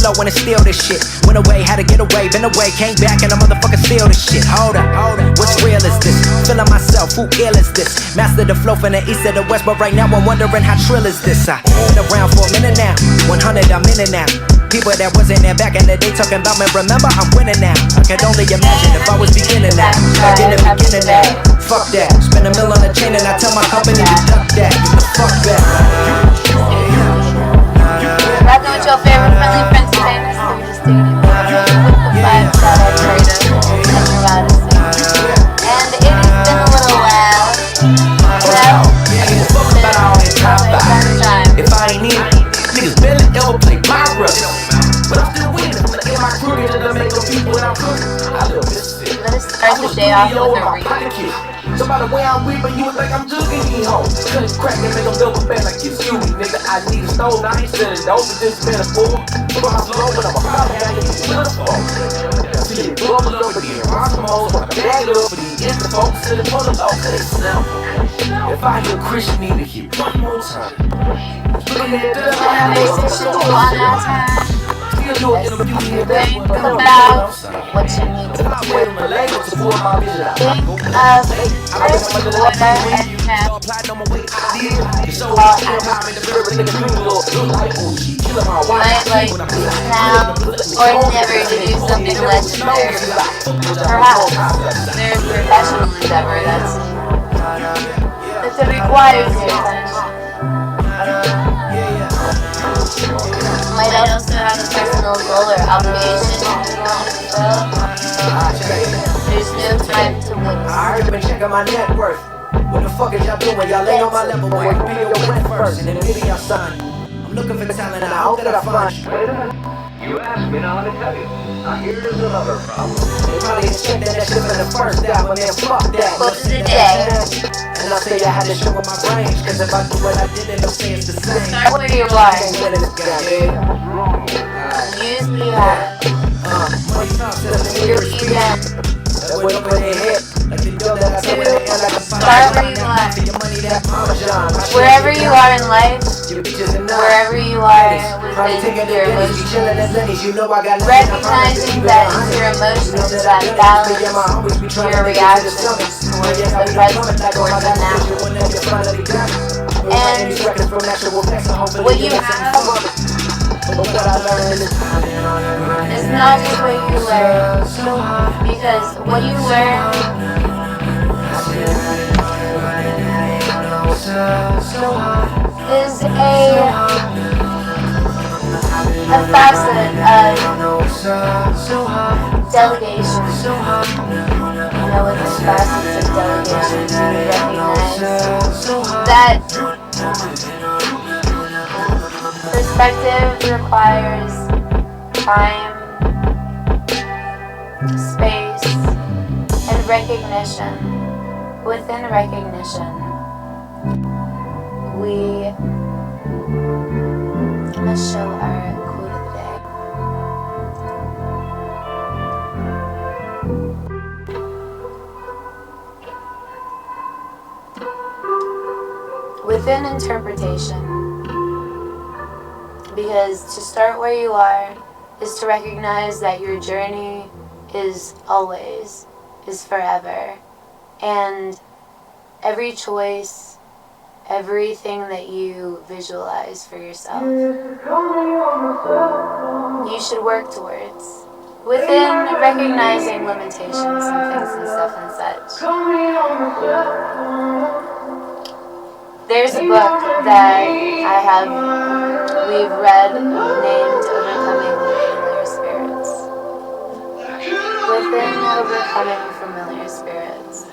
low and steal this shit. Went away, had to get away, been away, came back and a motherfucker steal this shit. Hold up, what's real is this? Feeling myself, who ill is this? Master the flow from the east to the west, but right now I'm wondering how trill is this? I been around for a minute now, 100 I'm in it now. People that wasn't there back in the day talking about me, remember I'm winning now. I could only imagine if I was beginning now. Back in the beginning now. Fuck that. Spend a mill on a chain and I tell my company to duck that. Get the fuck back. Rockin' with your favorite friendly friends famous. So we just doing it with the 5-star creator ennyarodasi. And it has been a little while. Well, it's been about all that time. If I ain't in, niggas barely ever play my role. But I'm still winning. In my crooked and I make them people that I'm cooking. I live this shit. Let us start the day off with a read. So by the way I'm weeping, you would think I'm jugging these hoes. Cut it crack and make them double back like you me, nigga. I need a stove, I ain't selling dope, but this been a fool. Put my flow, but I'm a problem, I ain't with a phone. See it bubble up with these rock moles, bag it up with these instant folks, and it pull it low, cause it's simple. If I hear Christian, need to hear one more time. Look at that, Think about what you need to do. Think of fresh water and have might like now or never to do something legendary. Perhaps there's professional endeavor that requires your attention. Might also have a personal goal or obligation you want to fulfill. There's no time to waste. I heard you been checking my net worth. What the fuck is y'all doing? Y'all ain't on my level, boy. You pay your rent first, and then maybe y'all son. I'm looking for talent, and I hope that I find you. You asked me now to tell you. Now here's another problem. They probably expected that shit from the first album, man. Fuck that. Quote of the day. And I'll say I had to show with my range, cause if I do what I did, they'll say it's the same. Start where you are. Use Use what you have. money talks to the Do what you can. that way up in their head. Like the bill that I do in the air like a Start where you are. your money that Parmesan. Wherever you are in life, Your bitches and wherever you are within your emotions, recognizing that your emotions that balance your reactions towards the present, towards the now. And what you have is not just what you learn, because what you learn is a facet of delegation. You know, with the facets of delegation, you recognize that perspective requires time, space, and recognition. Within recognition, we must show our quote of the day. Within interpretation, because to start where you are is to recognize that your journey is always, is forever, and every choice, everything that you visualize for yourself, you should work towards, within recognizing limitations and things and stuff and such. There's a book that we've read named Overcoming Familiar Spirits. Within Overcoming Familiar Spirits.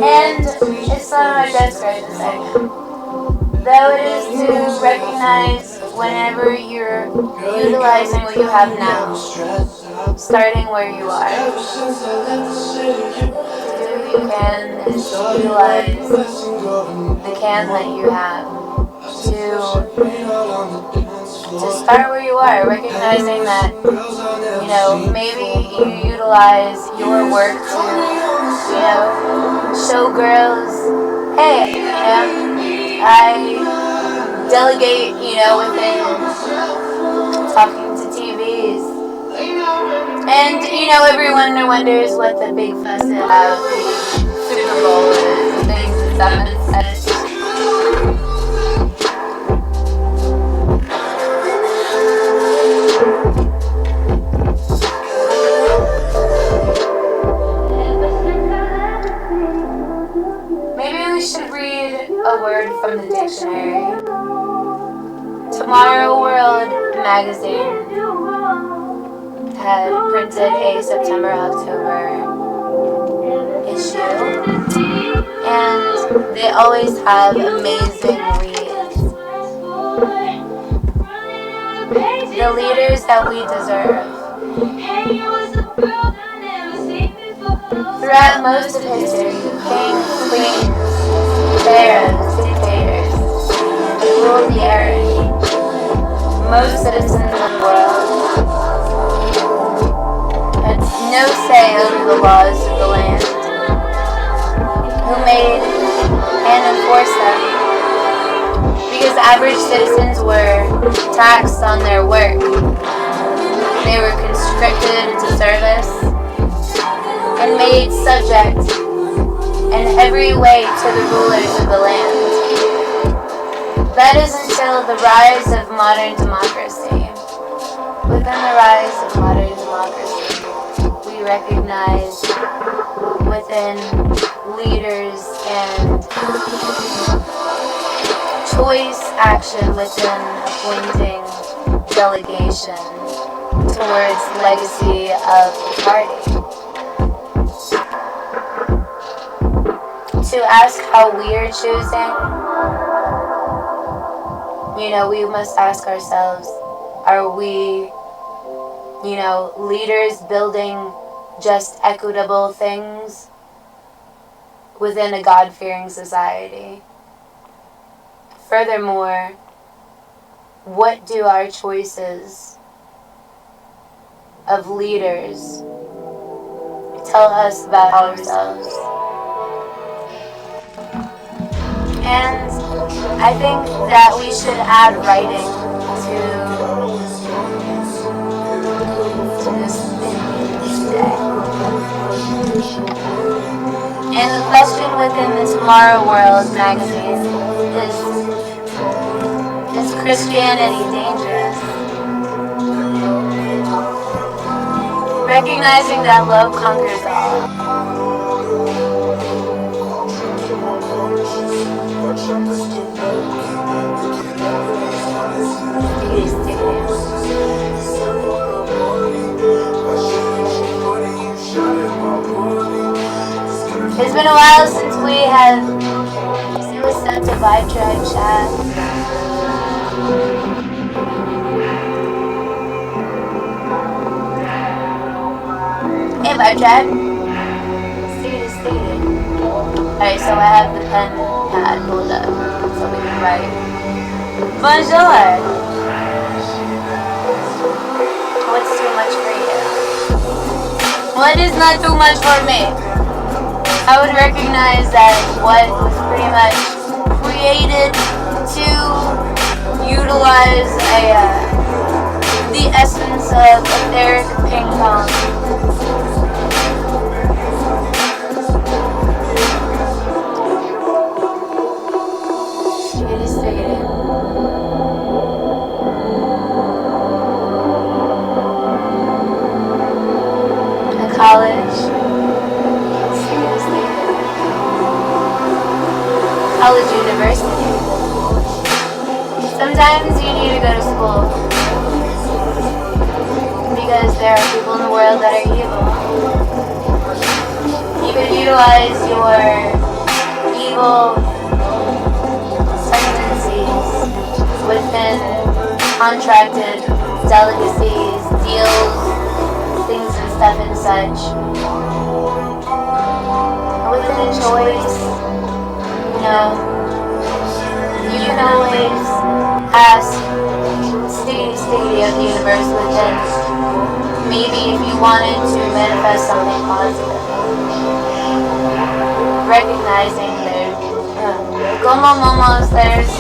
And it's on my desk right this second. Though it is to recognize whenever you're utilizing what you have now, starting where you are. Do what you can is to utilize the can that you have to to start where you are, recognizing that, maybe you utilize your work to, show girls, hey, I delegate, within talking to TVs. And, everyone wonders what the big fuss about the Super Bowl is and things and stuff and such. Maybe we should read a word from the dictionary. Tomorrow World magazine had printed a September-October issue, and they always have amazing reads. The leaders that we deserve. Throughout most of history, kings, queens, pharaohs, dictators ruled the earth. Most citizens of the world had no say over the laws of the land, who made and enforced them, because average citizens were taxed on their work. They were conscripted into service and made subject in every way to the rulers of the land. That is until the rise of modern democracy. Within the rise of modern democracy, we recognize within leaders and choice action within appointing delegation towards legacy of the party. To ask how we are choosing, we must ask ourselves, are we, leaders building just equitable things within a God-fearing society? Furthermore, what do our choices of leaders tell us about ourselves? And I think that we should add writing to this today. And the question within the Tomorrow World magazine is Christianity dangerous? Recognizing that love conquers all. It's been a while since we have sent a Vibe Tribe chat. Hey Vibe Tribe. Seated. Alright, so I have the pen pad pulled up so we can write. Bonjour! What's too much for you? What is not too much for me? I would recognize that what was pretty much created to utilize the essence of etheric ping pong. College, university. Sometimes you need to go to school because there are people in the world that are evil. You could utilize your evil tendencies within contracted delicacies, deals, things and stuff and such. Within a choice, you can always ask sticky of the universe within. Maybe if you wanted to manifest something positive, recognizing there's como momos, there's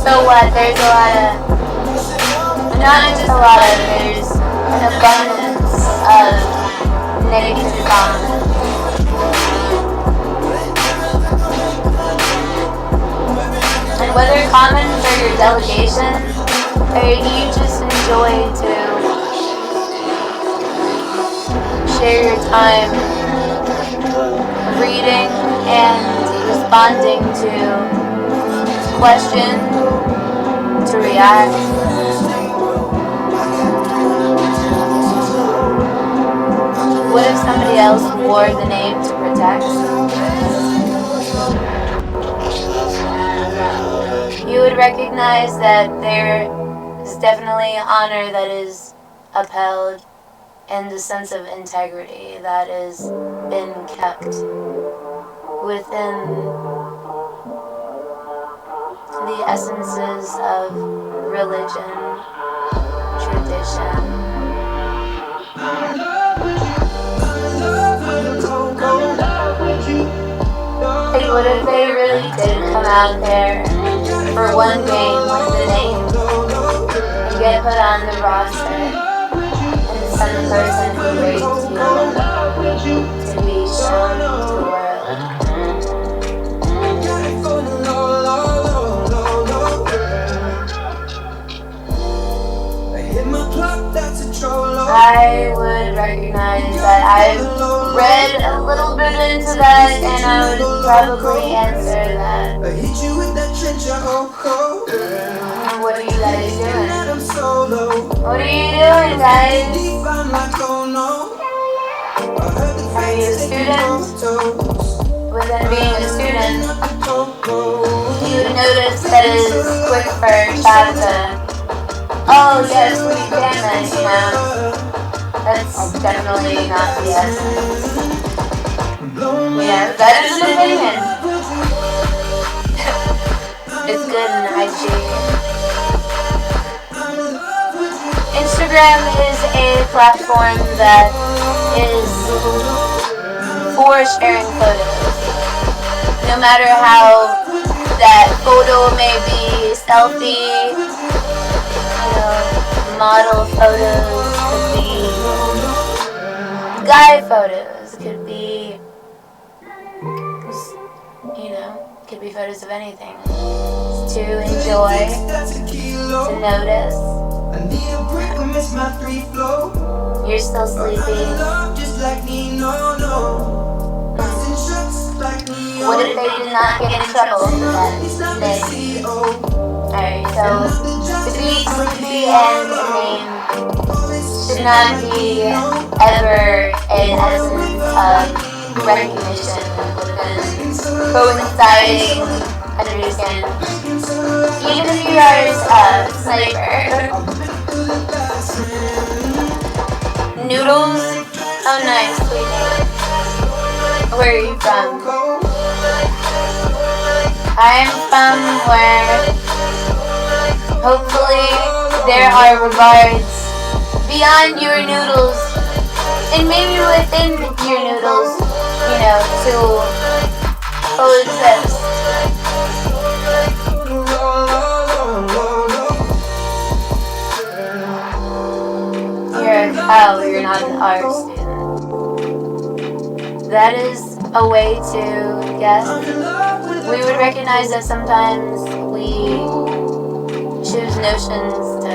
so what, there's a lot of, not just a lot of, there's an abundance of negative comments. And whether comments are your delegation, or you just enjoy to share your time reading and responding to questions, to react. What if somebody else wore the name to protect? You would recognize that there is definitely honor that is upheld and a sense of integrity that has been kept within the essences of religion, tradition. Like, what if they really did come out there for one game with the name and get put on the roster and send the person who raped you to be shown to the world? I would recognize that I've read a little bit into that, and I would probably answer that. And what are you guys doing? What are you doing, guys? Are you a student? Within being a student, you would notice that it is quick for a child to, oh yes, we can then, you know. That's definitely not the essence. Yeah, that is an opinion. It's good in IG. Instagram is a platform that is for sharing photos. No matter how that photo may be selfie, model photos, could be guy photos, could be, could be photos of anything. It's to enjoy, to notice. You're still sleepy. What if they did not get in trouble for that thing? Alright, so to be sleepy and a name should not be ever an essence of recognition within coinciding understanding. Even if you are a sniper. Noodles? Oh nice, sweet name. Where are you from? I'm from where hopefully there are regards beyond your noodles and maybe within your noodles, to coexist. You're a cow, you're not an art student. That is a way to guess. We would recognize that sometimes we choose notions to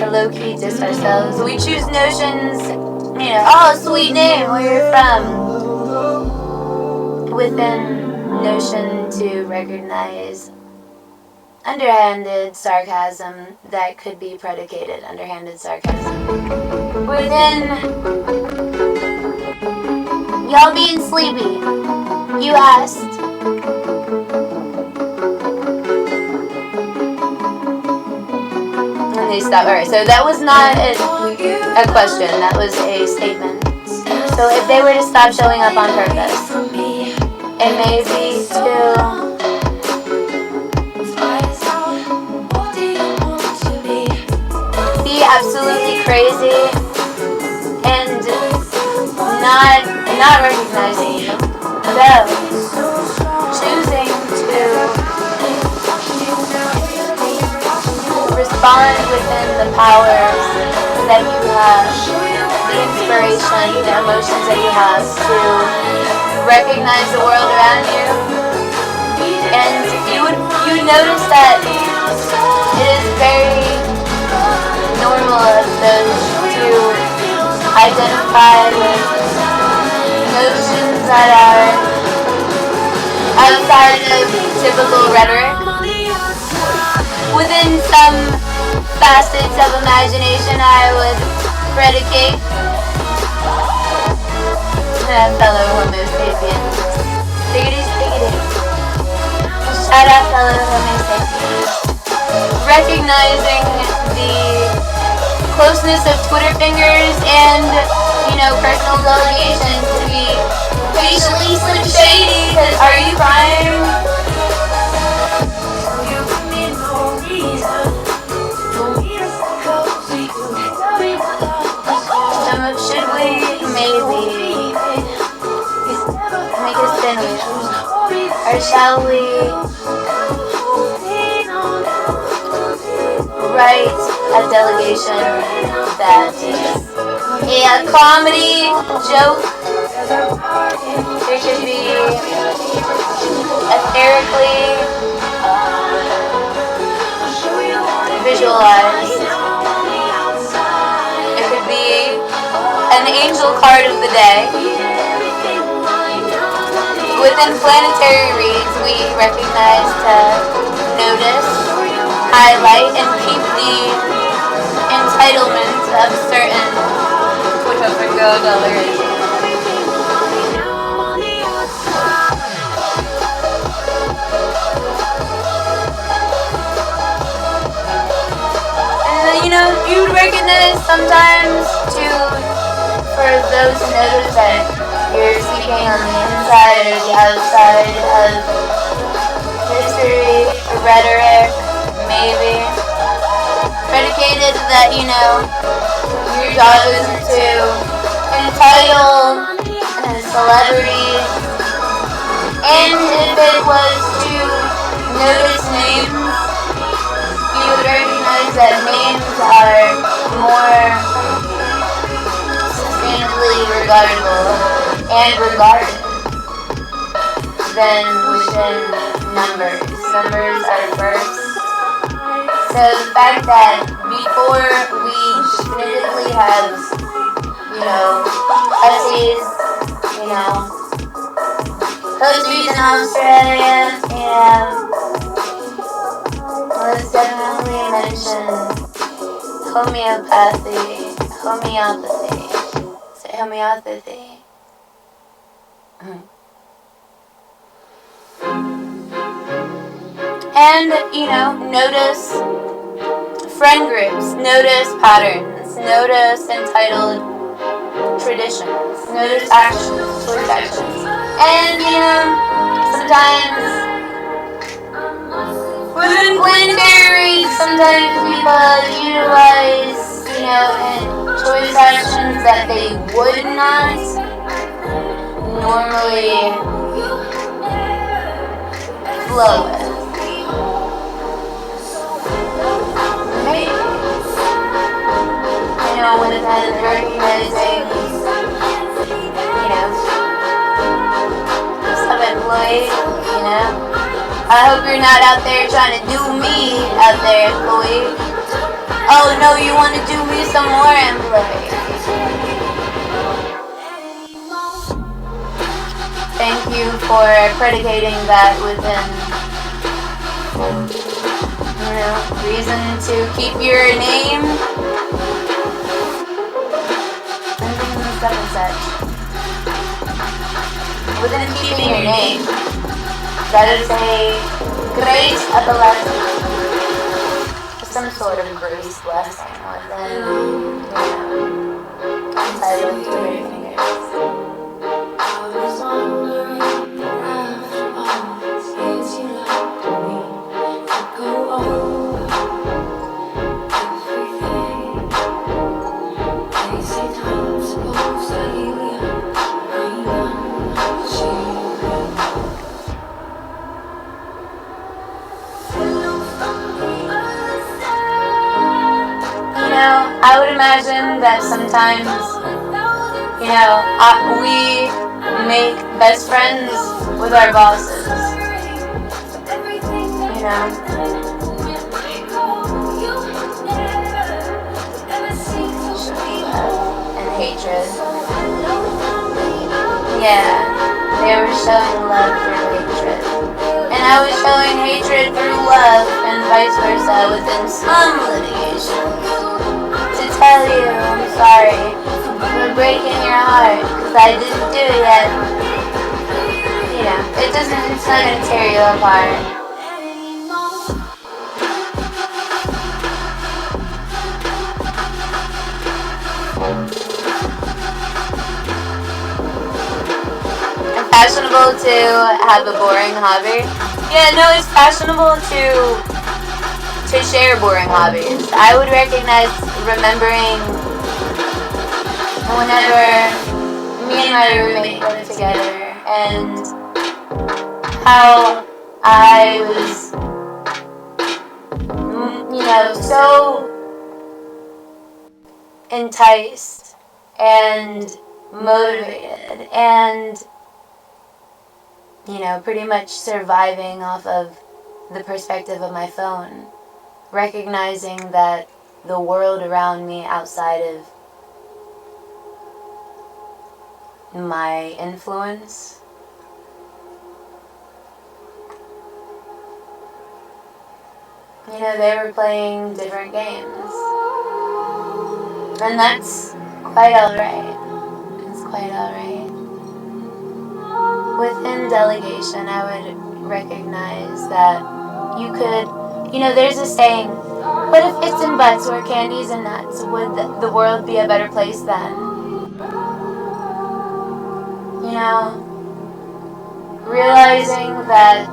low-key diss ourselves. We choose notions, oh, sweet name, where you're from. Within notion to recognize underhanded sarcasm that could be predicated underhanded sarcasm. Within y'all being sleepy, you asked. And they stopped. Alright, so that was not a question, that was a statement. So if they were to stop showing up on purpose, it may be to absolutely crazy and not recognizing you, though choosing to respond within the powers that you have, the inspiration, the emotions that you have to recognize the world around you. And you would notice that it is very normal of those to identify with notions that are outside of typical rhetoric. Within some facets of imagination, I would predicate fellow Homo sapiens. Stiggity, stiggity. Shout out fellow Homo sapiens. Recognizing the closeness of Twitter fingers and, personal delegation to be patiently Slim Shady, because are you crying? Should we maybe make a spin-off? Or shall we write a delegation that is a comedy joke? It could be etherically visualized. It could be an angel card of the day. Within planetary reads, we recognize to notice, highlight, and keep the entitlement of certain quote-unquote dollars. And you would recognize sometimes for those who notice that you're speaking on the inside or the outside of history, rhetoric, maybe. Predicated that, your job isn't to entitle celebrities. And if it was to notice names, you would recognize that names are more regardable and regarded than within numbers. Numbers are first. So the fact that before we definitively have, essays, countries in Australia, let's definitely mention homeopathy. And, notice friend groups, notice patterns, notice entitled traditions, notice actions towards actions. And, sometimes within planetary reads, sometimes people utilize, choice actions that they would not normally flow with. Maybe. Within recognizing, some employees, I hope you're not out there trying to do me out there, employee. Oh no, you want to do me some more, employee. Thank you for predicating that within, reason to keep your name and stuff and such. Within keeping your name, that is a great blessing. Some sort of grace blessing within, entitled to your fingers. that sometimes, we make best friends with our bosses. And hatred. Yeah, they were showing love through hatred. And I was showing hatred through love and vice versa within some litigation. To tell you, I'm sorry for breaking your heart, because I didn't do it yet. It's not gonna tear you apart. Fashionable to have a boring hobby. Yeah, no, it's fashionable to share boring hobbies. I would recognize remembering whenever me and my roommate lived together and how I was, so enticed and motivated and pretty much surviving off of the perspective of my phone, recognizing that the world around me outside of my influence they were playing different games, and that's quite alright. It's quite alright. Within delegation, I would recognize that you could, there's a saying, what if ifs and buts were candies and nuts? Would the world be a better place then? Realizing that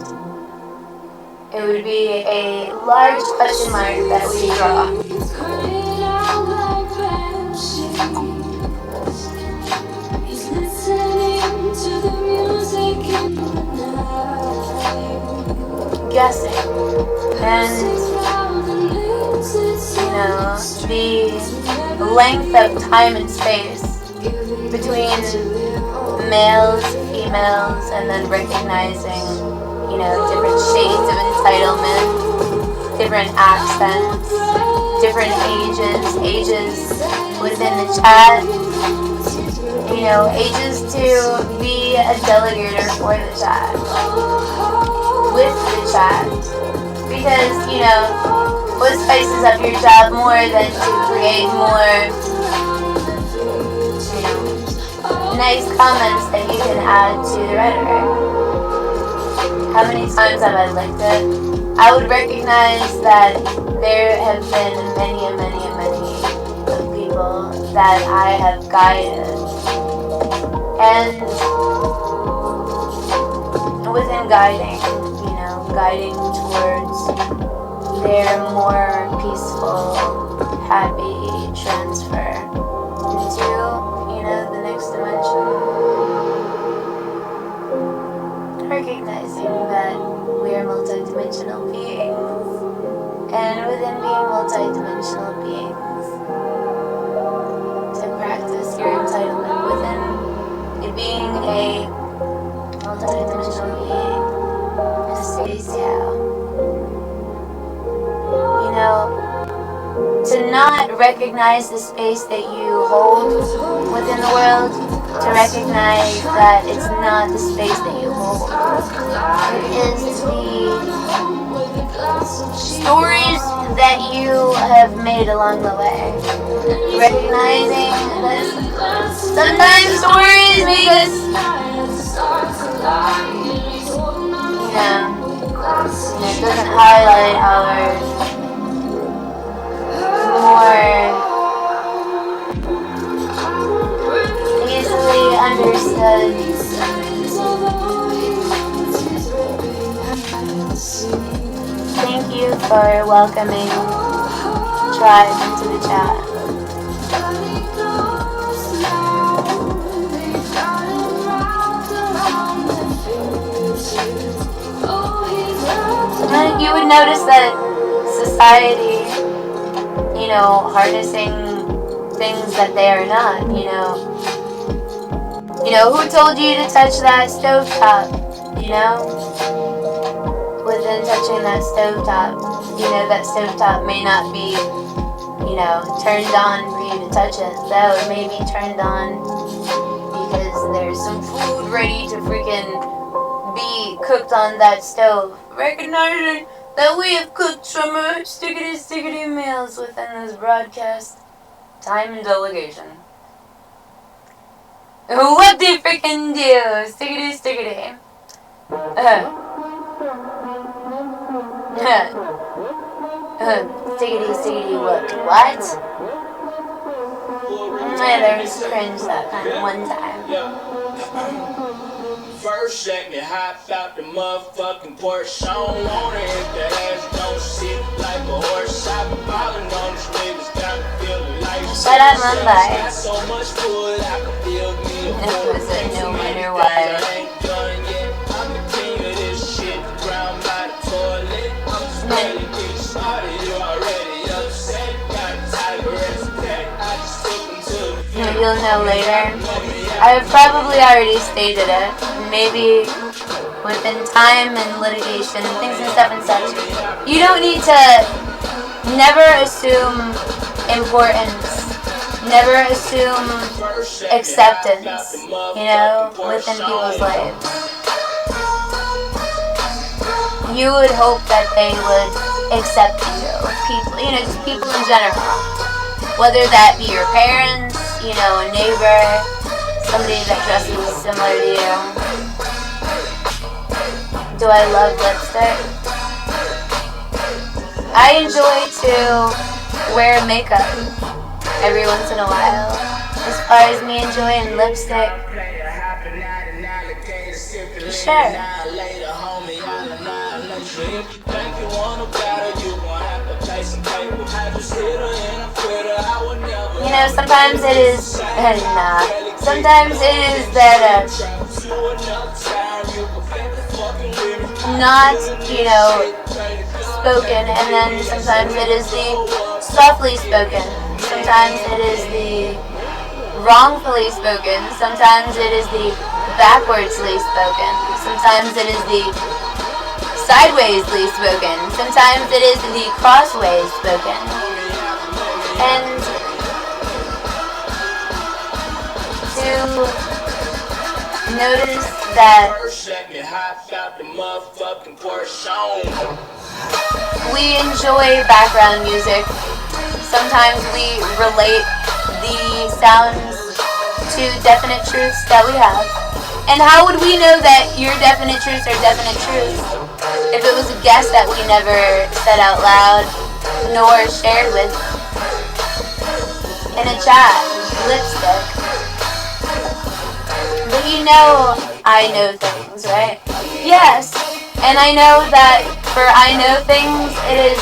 it would be a large question mark that we draw. Guessing, and the length of time and space between males, females, and then recognizing different shades of entitlement, different accents, different ages within the chat, ages to be a delegator for the chat, with the chat, because what spices up your job more than to create more nice comments that you can add to the rhetoric. How many times have I licked it? I would recognize that there have been many of people that I have guided, and within guiding towards their more peaceful, happy transfer into, the next dimension. Recognizing that we are multidimensional beings, and within being multidimensional beings, to practice your entitlement within it being a multidimensional being, a space to not recognize the space that you hold within the world, to recognize that it's not the space that you hold. It is the stories that you have made along the way. Recognizing that sometimes stories make us, it doesn't highlight our more easily understood thank you for welcoming Tribe into the chat. And you would notice that society, harnessing things that they are not, you know. You know, who told you to touch that stovetop, you know? Within touching that stovetop, you know, that stovetop may not be, you know, turned on for you to touch it, though it may be turned on because there's some food ready to freaking be cooked on that stove. Recognizing that we have cooked some stickity meals within this broadcast. Time and delegation. What do you freaking do? Stickity. Stickity, what? There was cringe that kind one time. First, let me hop out the motherfucking Porsche. I don't wanna hit that ass, don't sit like a horse. I've been piling on these niggas, got me feeling like Shut up, Mumbai. got so much food, I can feel me a Was it no wonder why? I ain't done yet. I'm the king of this shit, ground by the toilet. I'm just ready to get started, you already upset. Got a tiger and some cat, I just took him to the You'll know later. I have probably already stated it. Maybe within time and litigation, things and stuff and such. You don't need to never assume importance. Never assume acceptance, you know, within people's lives. You would hope that they would accept you. People, you know, just people in general. Whether that be your parents, you know, a neighbor, somebody that dresses similar to you. Do I love lipstick? I enjoy to wear makeup every once in a while. As far as me enjoying lipstick, sure. You know, sometimes it is, sometimes it is that, not, you know, spoken, and then sometimes it is the softly spoken, sometimes it is the wrongfully spoken, sometimes it is the backwardsly spoken, sometimes it is the sidewaysly spoken, sometimes it is the crossways spoken, and to notice that we enjoy background music. Sometimes we relate the sounds to definite truths that we have. And how would we know that your definite truths are definite truths if it was a guess that we never said out loud nor shared with in a chat? Lipstick. But you know I know things, right? Yes. And I know that for I know things, it is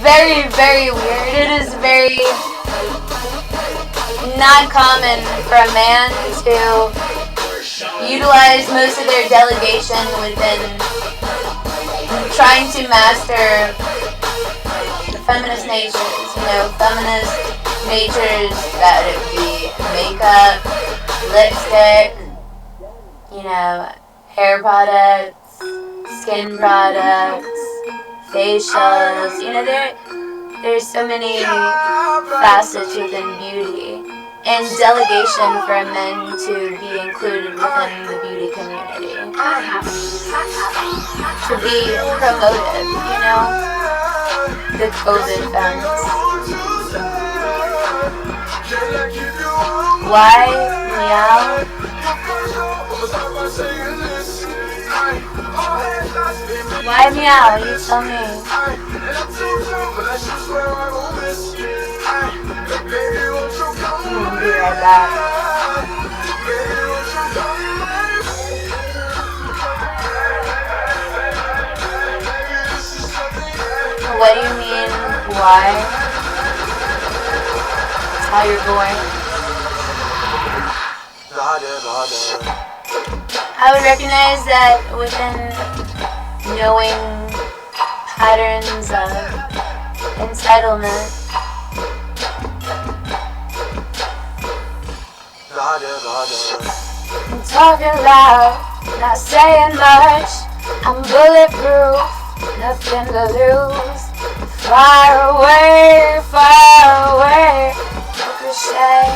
very, very weird. It is very not common for a man to utilize most of their delegation within trying to master feminist natures. You know, feminist natures, that it be makeup, lipstick, you know, hair products, skin products, facials, you know, there's so many facets within beauty and delegation for men to be included within the beauty community, to be promoted, you know, the COVID femmes. Why meow? Why meow? You tell me. Be right back. What do you mean, why? That's how you're going. I would recognize that within knowing patterns of entitlement, I'm talking loud, not saying much. I'm bulletproof, nothing to lose. Far away, far away. Ricochet,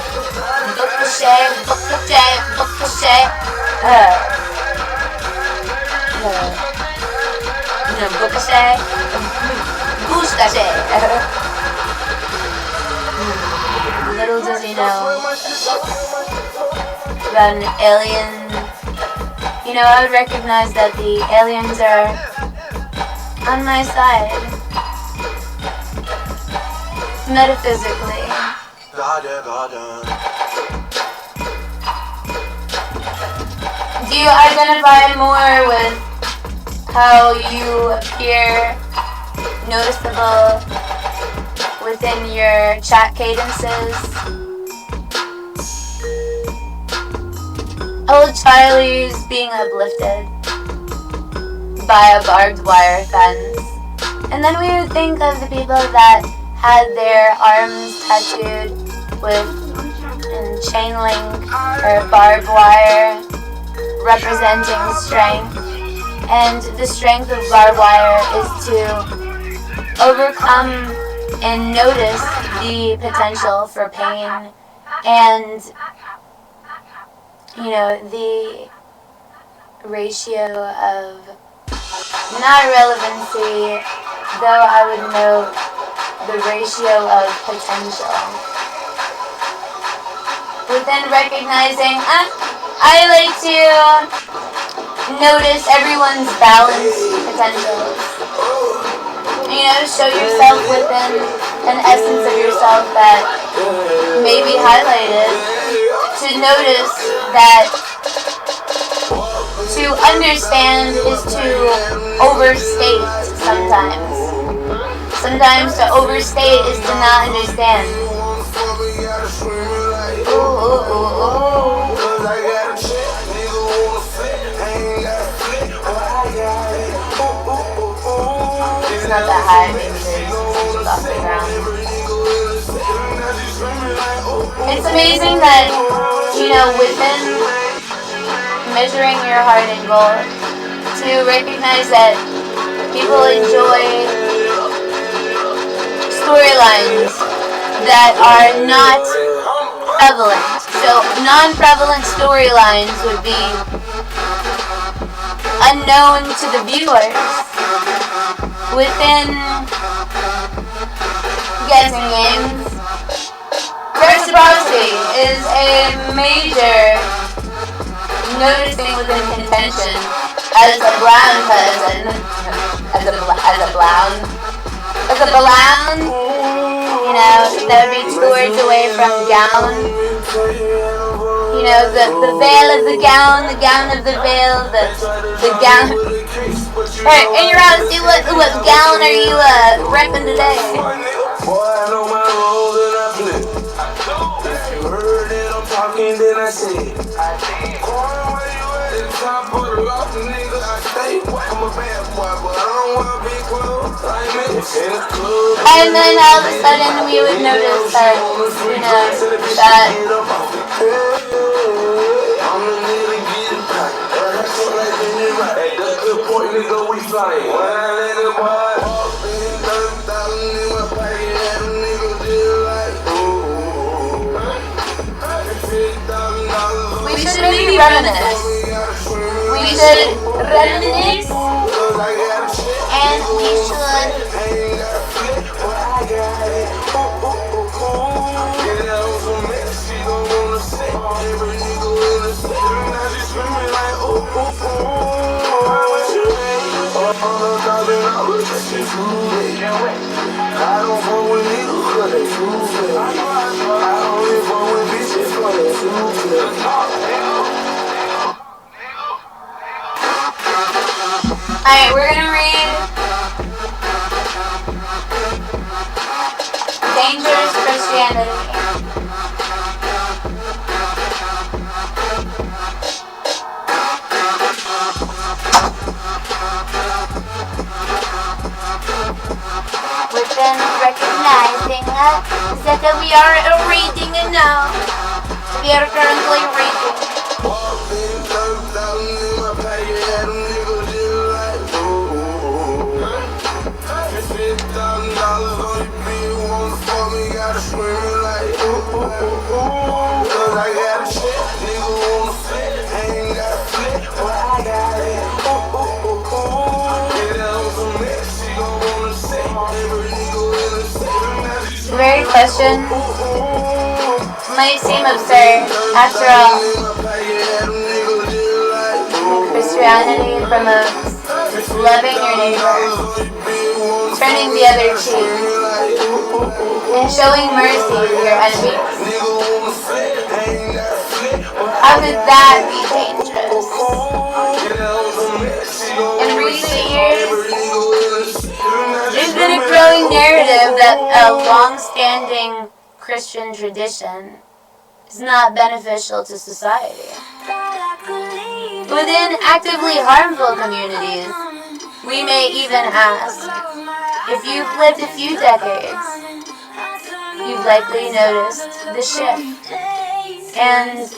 ricochet, ricochet, ricochet. Ricochet, ricochet. Little does he know about an alien. You know, I would recognize that the aliens are on my side. Metaphysically. Do you identify more with how you appear noticeable within your chat cadences? Old Charlie's being uplifted by a barbed wire fence. And then we would think of the people that had their arms tattooed with chain link or barbed wire representing strength. And the strength of barbed wire is to overcome and notice the potential for pain and, you know, the ratio of not relevancy, though I would note the ratio of potential. Within recognizing, I like to notice everyone's balanced potentials. You know, show yourself within an essence of yourself that may be highlighted. To notice that to understand is to overstate sometimes. Sometimes to overstate is to not understand. Ooh, ooh, ooh, ooh. It's not that high, maybe there's off the ground. It's amazing that, you know, within measuring your heart and goal, to recognize that people enjoy storylines that are not prevalent. So non-prevalent storylines would be unknown to the viewers. Within guessing games, reciprocity is a major noticing within contention as a brown cousin, as a blound, you know, that would be 2 words away from gown. You know, the veil of the gown of the veil, the gown. Alright, ennyarodasi, what gown are you repping today? Then I said, and then all of a sudden we would notice that, you know, that we should maybe reminisce. We should reminisce, and we should I don't fuck with niggas 'cause they too fat. I only fuck with bitches 'cause they too fat. Alright, we're gonna read Dangerous Christianity. Within recognizing that we are reading enough to be are currently reading. The very question might seem absurd. After all, Christianity promotes loving your neighbor, turning the other cheek, and showing mercy to your enemies. How could that be dangerous? In recent years, there's been a growing narrative that a long-standing Christian tradition is not beneficial to society. Within actively harmful communities, we may even ask, if you've lived a few decades, you've likely noticed the shift. And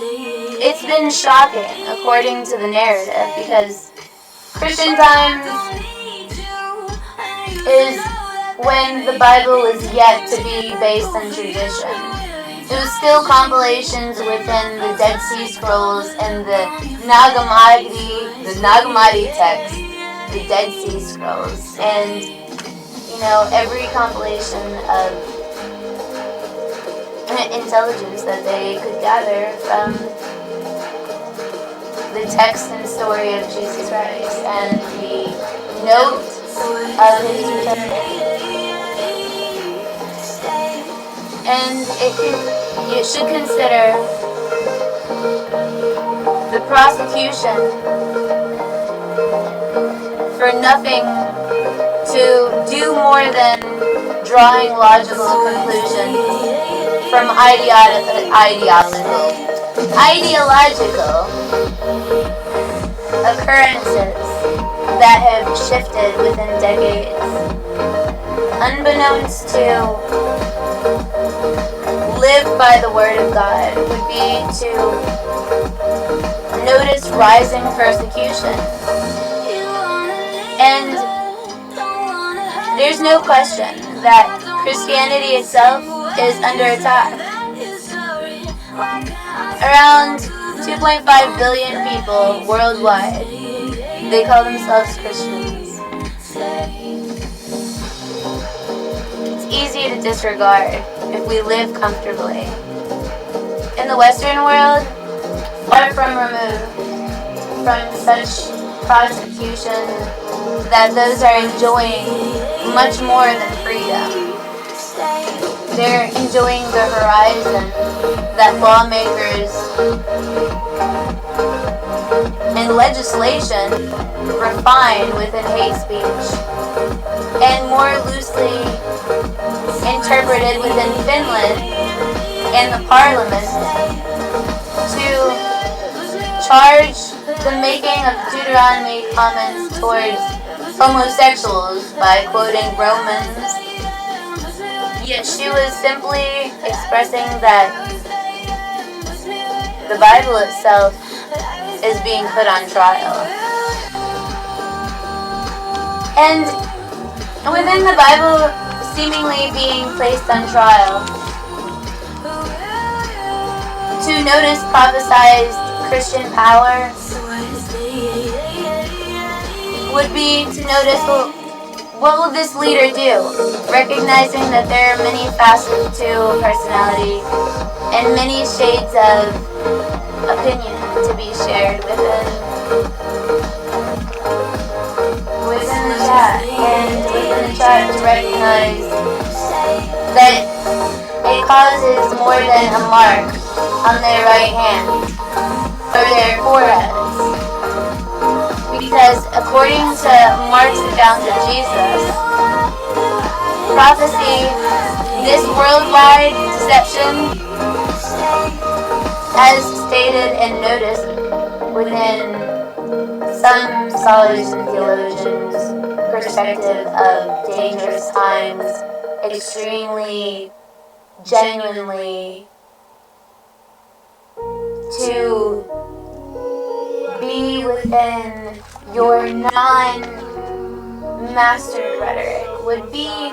it's been shocking, according to the narrative, because Christian times is when the Bible was yet to be based on tradition. It was still compilations within the Dead Sea Scrolls and the Nag Hammadi text, the Dead Sea Scrolls, and every compilation of intelligence that they could gather from the text and story of Jesus Christ and the note of his return. And it should consider the prosecution for nothing to do more than drawing logical conclusions from ideological occurrences that have shifted within decades. Unbeknownst to live by the word of God would be to notice rising persecution. And there's no question that Christianity itself is under attack. Around 2.5 billion people worldwide, they call themselves Christians. It's easy to disregard if we live comfortably. In the Western world, far from removed from such prosecution that those are enjoying much more than freedom. They're enjoying the horizon that lawmakers and legislation refine within hate speech and more loosely interpreted within Finland and the parliament to charge the making of Deuteronomy comments towards homosexuals by quoting Romans. Yet she was simply expressing that the Bible itself is being put on trial. And within the Bible seemingly being placed on trial, to notice prophesized Christian power would be to notice, well, what will this leader do? Recognizing that there are many facets to personality and many shades of opinion to be shared within the chat, and within the chat to recognize that it causes more than a mark on their right hand or their foreheads. Because according to Mark's account of Jesus, prophecy, this worldwide deception, as stated and noticed within some scholars and theologians' perspective of dangerous times, extremely, genuinely within your non-mastered rhetoric would be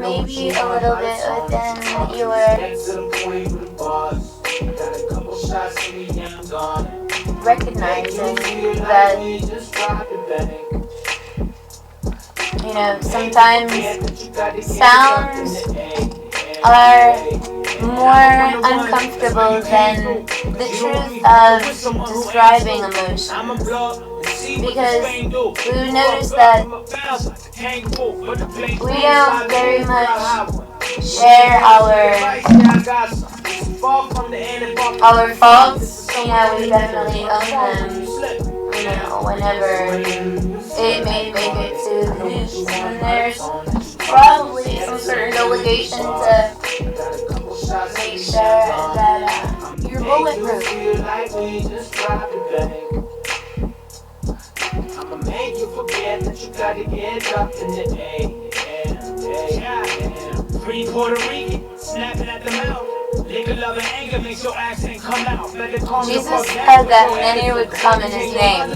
maybe a little bit within your recognizing that, sometimes sounds are more uncomfortable than the truth of describing emotions. Because we've noticed that we don't very much share our faults. We definitely own them, whenever it may make it to the news. And there's probably some sort of obligation to make sure that you're bulletproof. I'ma make you forget that you gotta get up in the Pretty Puerto Rican, snapping at the mouth. Nigga love and anger makes your accent come out. Jesus said that many would come in his name,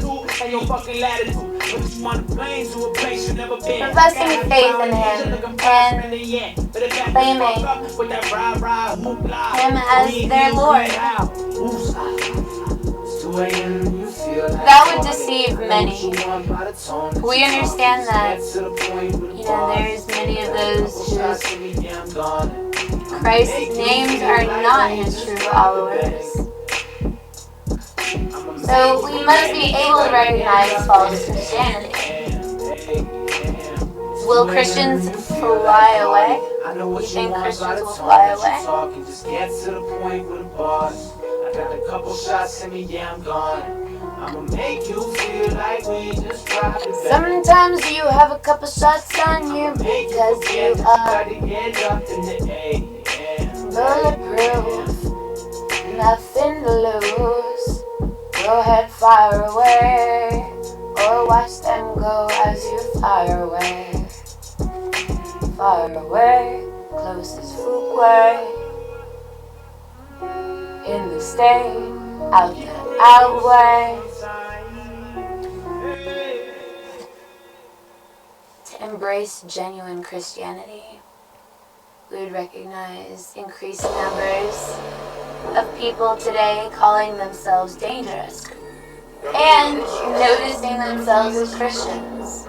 professing faith in him and claiming him as their Lord. That would deceive many. We understand that, there's many of those whose Christ's names are not his true followers. So we must be able to recognize false Christianity. Will Christians fly away? You think Christians will fly away? Got a couple shots in me, yeah, I'm gone. I'ma make you feel like we just dropped it. Sometimes you have a couple shots on you because you are bulletproof, nothing to lose. Go ahead, fire away, or watch them go as you fire away. Fire away, closest Fuquay. In the state, out the outway. To embrace genuine Christianity, we would recognize increasing numbers of people today calling themselves dangerous and noticing themselves as Christians.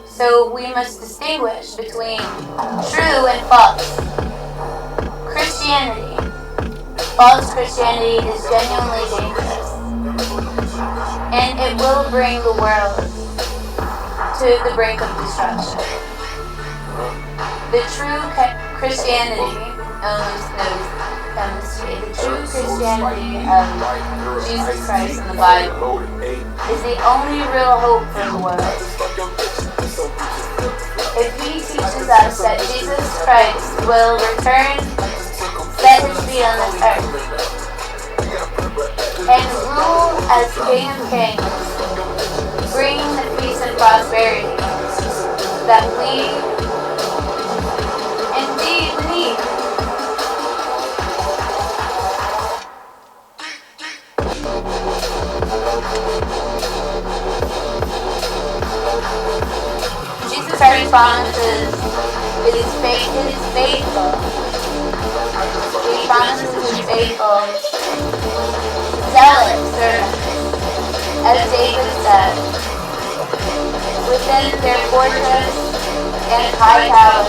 So we must distinguish between true and false Christianity. False Christianity is genuinely dangerous, and it will bring the world to the brink of destruction. The true Christianity, the true Christianity of Jesus Christ in the Bible is the only real hope for the world. If he teaches us that Jesus Christ will return, set his feet on this earth, and rule as King of Kings, bringing the peace and prosperity that we indeed need. Jesus Christ promises it is faithful. He promises to be faithful, zealous servants, as David said, within their fortress and high tower.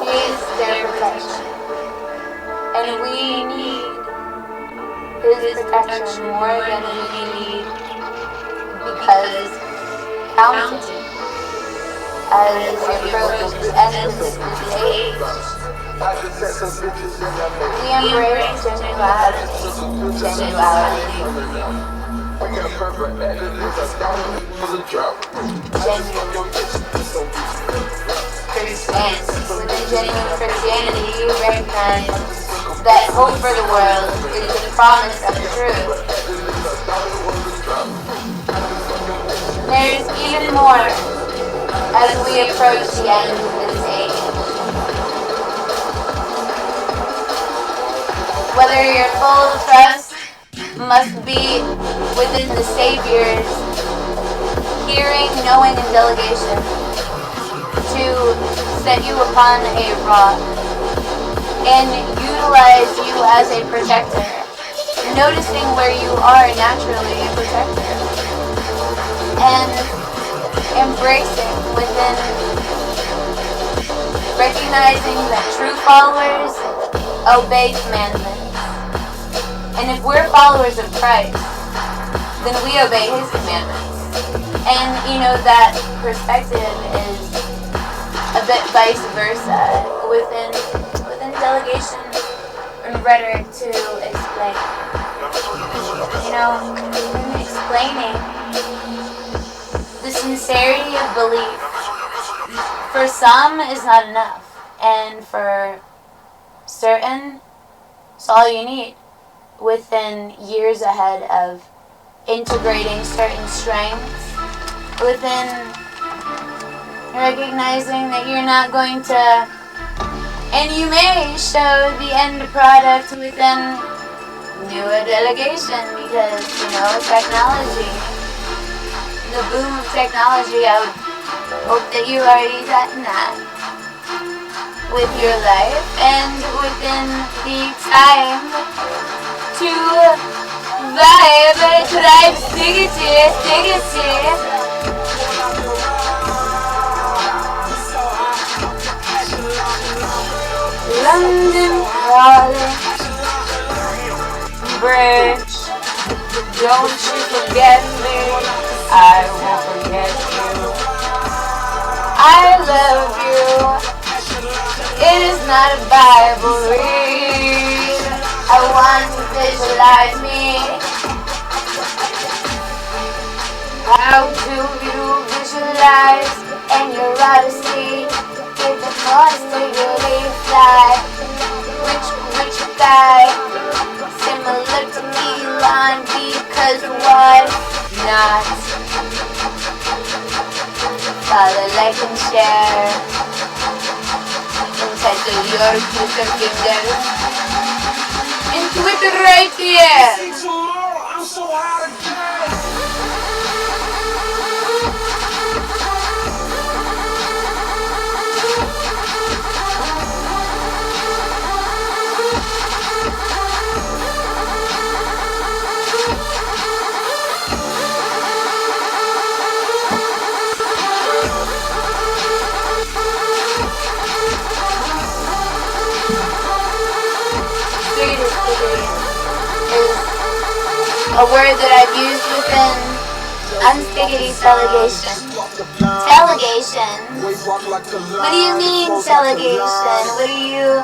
He is their protection, and we need his protection more than we need because counting as we approach the end of this age. We embrace the new duality. Within genuine Christianity, you recognize that hope for the world is the promise of truth. There's even more as we approach the end of this age. whether your full trust must be within the Savior's hearing, knowing, and delegation to set you upon a rock and utilize you as a protector, noticing where you are naturally a protector, and embracing within, recognizing that true followers obey commandments. And if we're followers of Christ, then we obey His commandments. And that perspective is a bit vice versa within delegation and rhetoric to explain. In explaining the sincerity of belief, for some is not enough, and for certain, it's all you need within years ahead of integrating certain strengths within recognizing that you're not going to, and you may show the end product within newer delegation because, technology, the boom of technology, I would hope that you already gotten that with your life and within the time to vibe, try to stick it to. London calling, bridge, don't you forget me, I won't forget you. I love you, it is not a Bible read, I want to visualize me. How do you visualize ennyarodasi? Give the voice to your fly. Rich guy, similar to Elon, because why not? Follow, like, and share. Entitle your Twitter fingers. In Twitter right here. I'm so hot again. A word that I've used within unstiggity delegation. Delegation? What do you mean delegation? What do you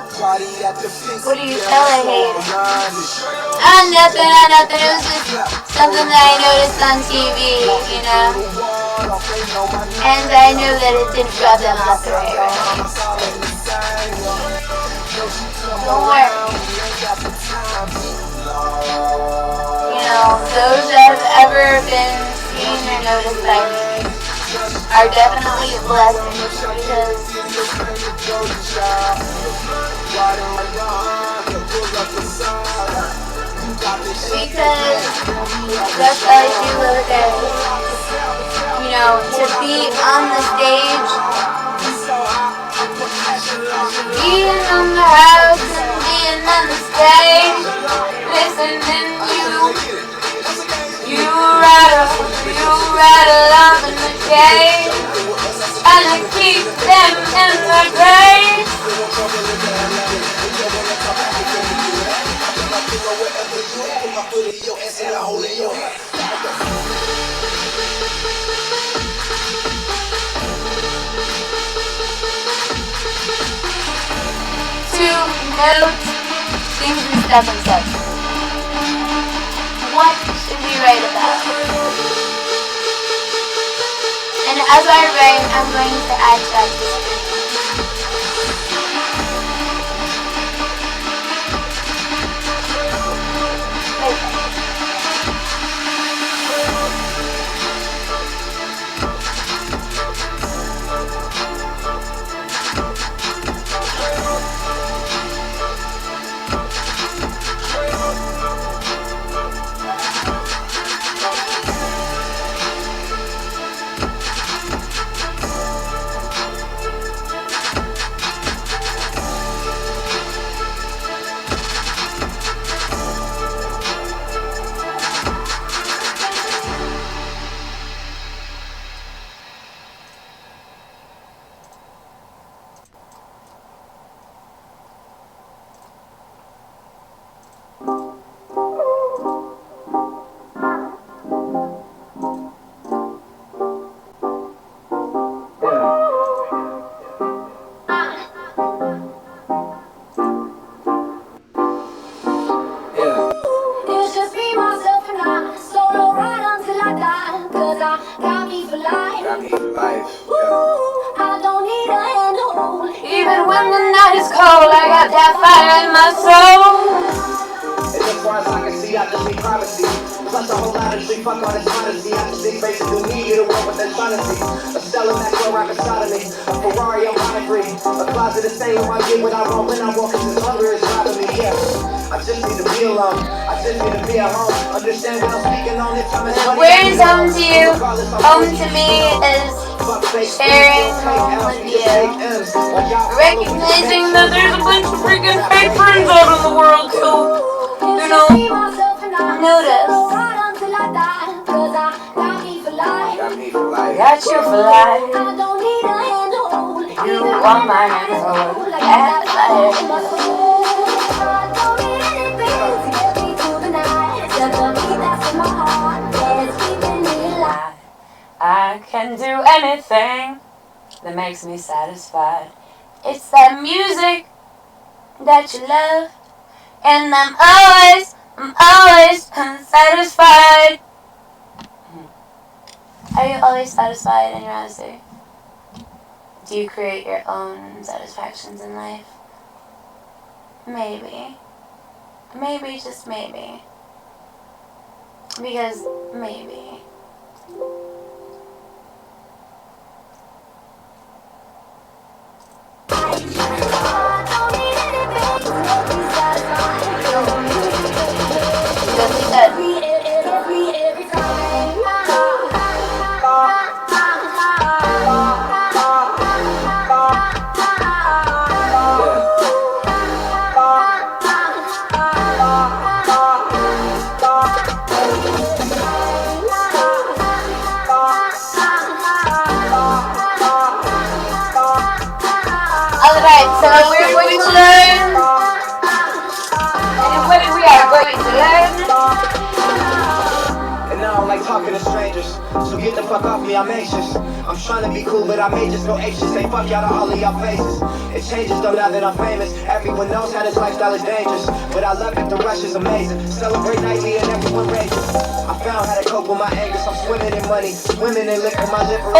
delegate? Nothing. It was just something that I noticed on TV, And I knew that it didn't rub them off the right way. Don't worry. Those that have ever been seen or noticed by me are definitely blessings because just like you look at to be on the stage, being on the house and being on the stage, listening you rattle up in the cage, trying to keep them in the grave. To note things and stuff and such. What should we write about? And as I write, I'm going to add text. the night is cold, I got that fire in my soul. And as far as I can see, I just need privacy. Plus a whole lot of shit, fuck all this honesty. I just need space to do me, get away with that fantasy. A Stella Maxwell right beside of me. A Ferrari, I'm kind of free. A closet the same when I get when I roll. When I walk into hunger, it's driving me, yeah. I just need to be alone. I just need to be at home. Understand what I'm speaking on this time. Where is home to you? Home to me is sharing home with you. Recognizing that there's a bunch of freaking fake friends out in the world too. You know, notice. Got you for life. You want my handhold. That's I can do anything that makes me satisfied. It's that music that you love. And I'm always satisfied. Are you always satisfied, ennyarodasi? Do you create your own satisfactions in life? Maybe. Maybe, just maybe. Because maybe. Alright, so we're going to learn. And what we are going to learn. And now I'm like talking to strangers. So get the fuck off me, I'm anxious. I'm trying to be cool, but I may just go anxious. Say fuck y'all to all of y'all faces. It changes though now that I'm famous. Everyone knows how this lifestyle is dangerous. But I love it, the rush is amazing. Celebrate nightly and everyone rages. I found how to cope with my anger. I'm swimming in money, swimming in liquor, my liver.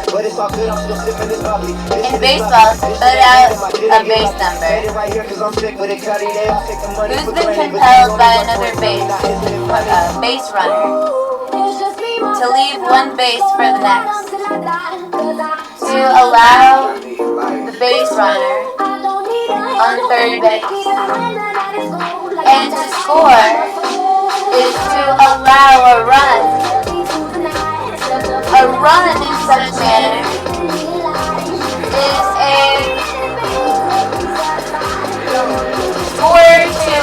But it's all good, I'm still sipping this bubbly. In baseball, put out a base number. Right here, cause I'm sick with it, cutty. They all take the money. Who's been compelled by another base runner to leave one base for the next, to allow the base runner on third base, and to score is to allow a run in such manner is a score to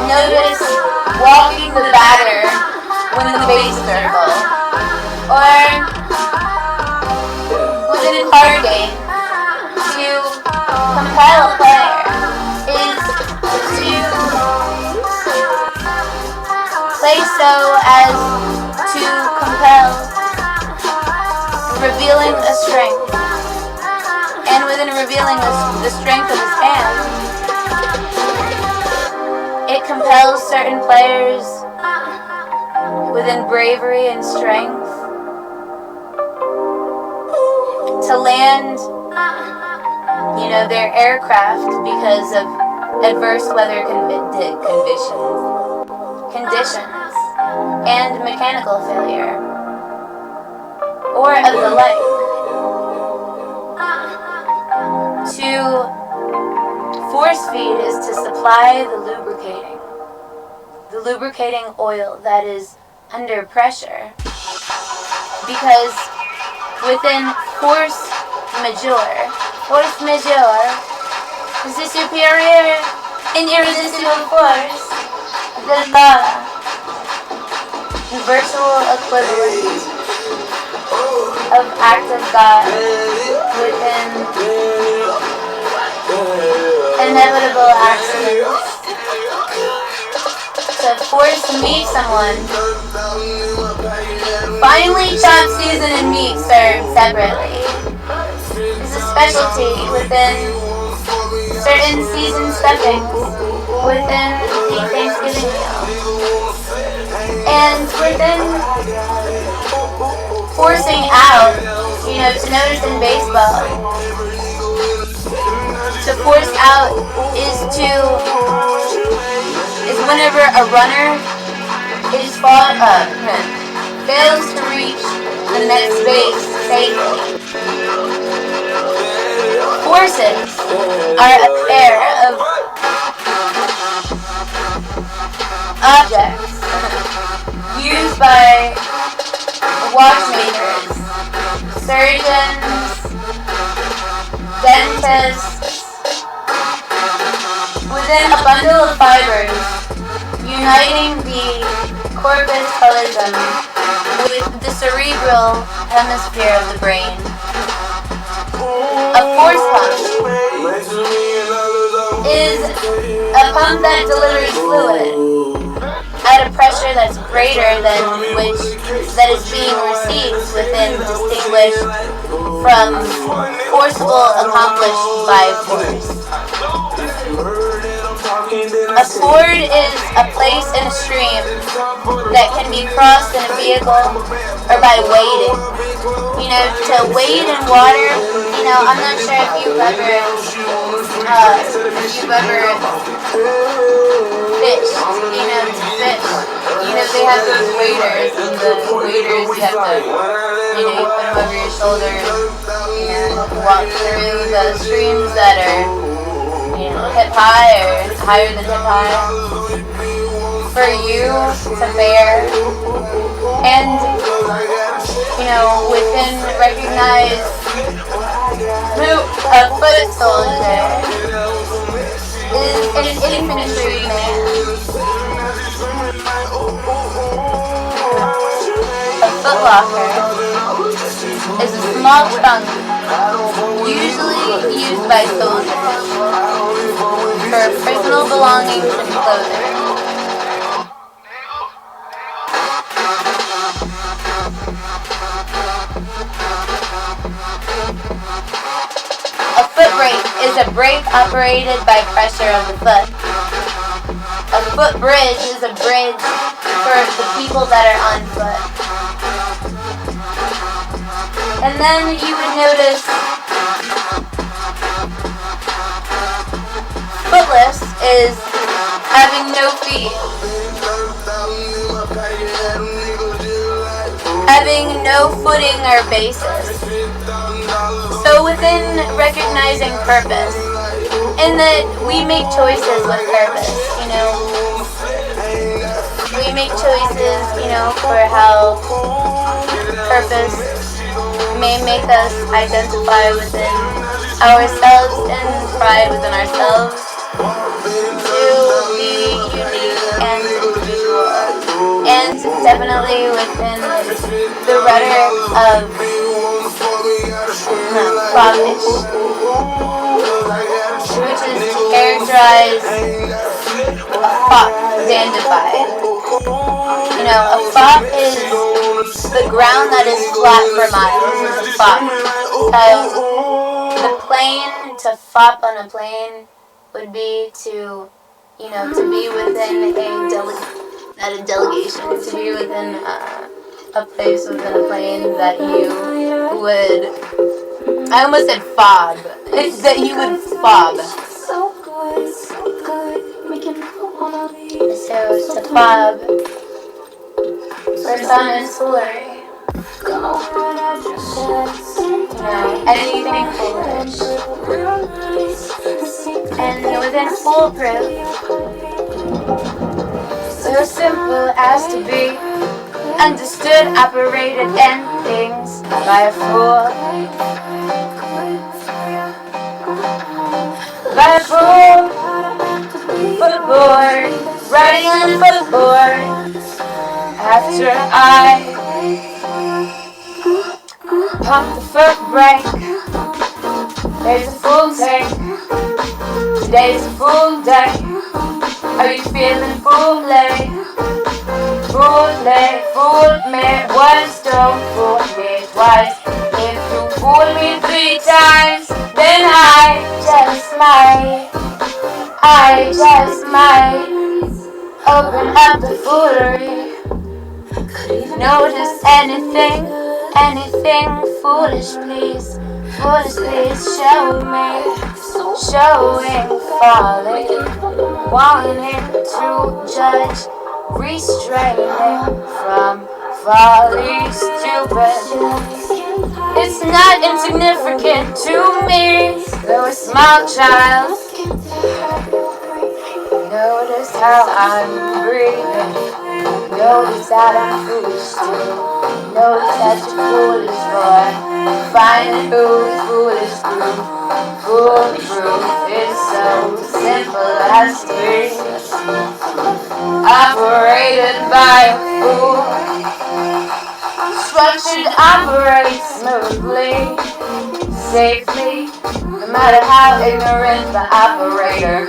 notice walking the batter when the base circle, or within a card game, to compel a player is to play so as to compel, revealing a strength, and within revealing the strength of his hand, it compels certain players within bravery and strength to land, their aircraft because of adverse weather conditions and mechanical failure, or of the like, to force feed is to supply the lubricating oil that is under pressure, because within force majeure is the superior and irresistible force of the law, the virtual equivalent of act of God within inevitable accidents. To force to meet someone, finely chopped seasoned meat served separately is a specialty within certain seasoned stuffings within the Thanksgiving meal, and within forcing out to notice in baseball, to force out is whenever a runner fails to reach the next base safely. Forces are a pair of objects used by watchmakers, surgeons, dentists, within a bundle of fibers, uniting the corpus callosum with the cerebral hemisphere of the brain. A force pump is a pump that delivers fluid at a pressure that's greater than that is being received within, distinguished from forceful accomplished by force. A ford is a place in a stream that can be crossed in a vehicle or by wading. To wade in water, I'm not sure if you've ever fished, to fish. They have those waders, and the waders you have to, you put them over your shoulder and walk through the streams that are, hip high or higher than hip high for you to bear. And, within recognized a foot soldier is an infantry man. A footlocker is a small trunk usually used by soldiers for personal belongings and clothing. A foot brake is a brake operated by pressure of the foot. A foot bridge is a bridge for the people that are on foot. And then you would notice footless is having no feet. Having no footing or basis. So within recognizing purpose, in that we make choices with purpose, we make choices, for how purpose may make us identify within ourselves and pride within ourselves to be unique and individual, and definitely within the rhetoric of foppish, which is to characterize a fop dandified. A fop is the ground that is flat for miles is a fop. The plane, to fop on a plane would be to be within a delegation, to be within a place within a plane that you would, I almost said fob, that you would fob. So to fob, for some is foolery. Anything foolish. And within foolproof, so simple as to be understood, operated, and things by a fool. By a fool, footboard, riding on a footboard. After I pump the foot brake, there's a full tank. Today's a full day. Are you feeling fool-lay? Fool me once, don't fool me twice. If you fool me 3 times, then I just might open up the foolery. Notice anything Foolish, please, show me. Showing folly, wanting to judge, restraining from folly, stupid. It's not insignificant to me, though a small child. Notice how I'm breathing. Notice that I'm foolish too. Notice that you're foolish, boy. Find who's foolish too. Foolproof is so simple as to be operated by a fool. Structured operate smoothly, safely, no matter how ignorant the operator.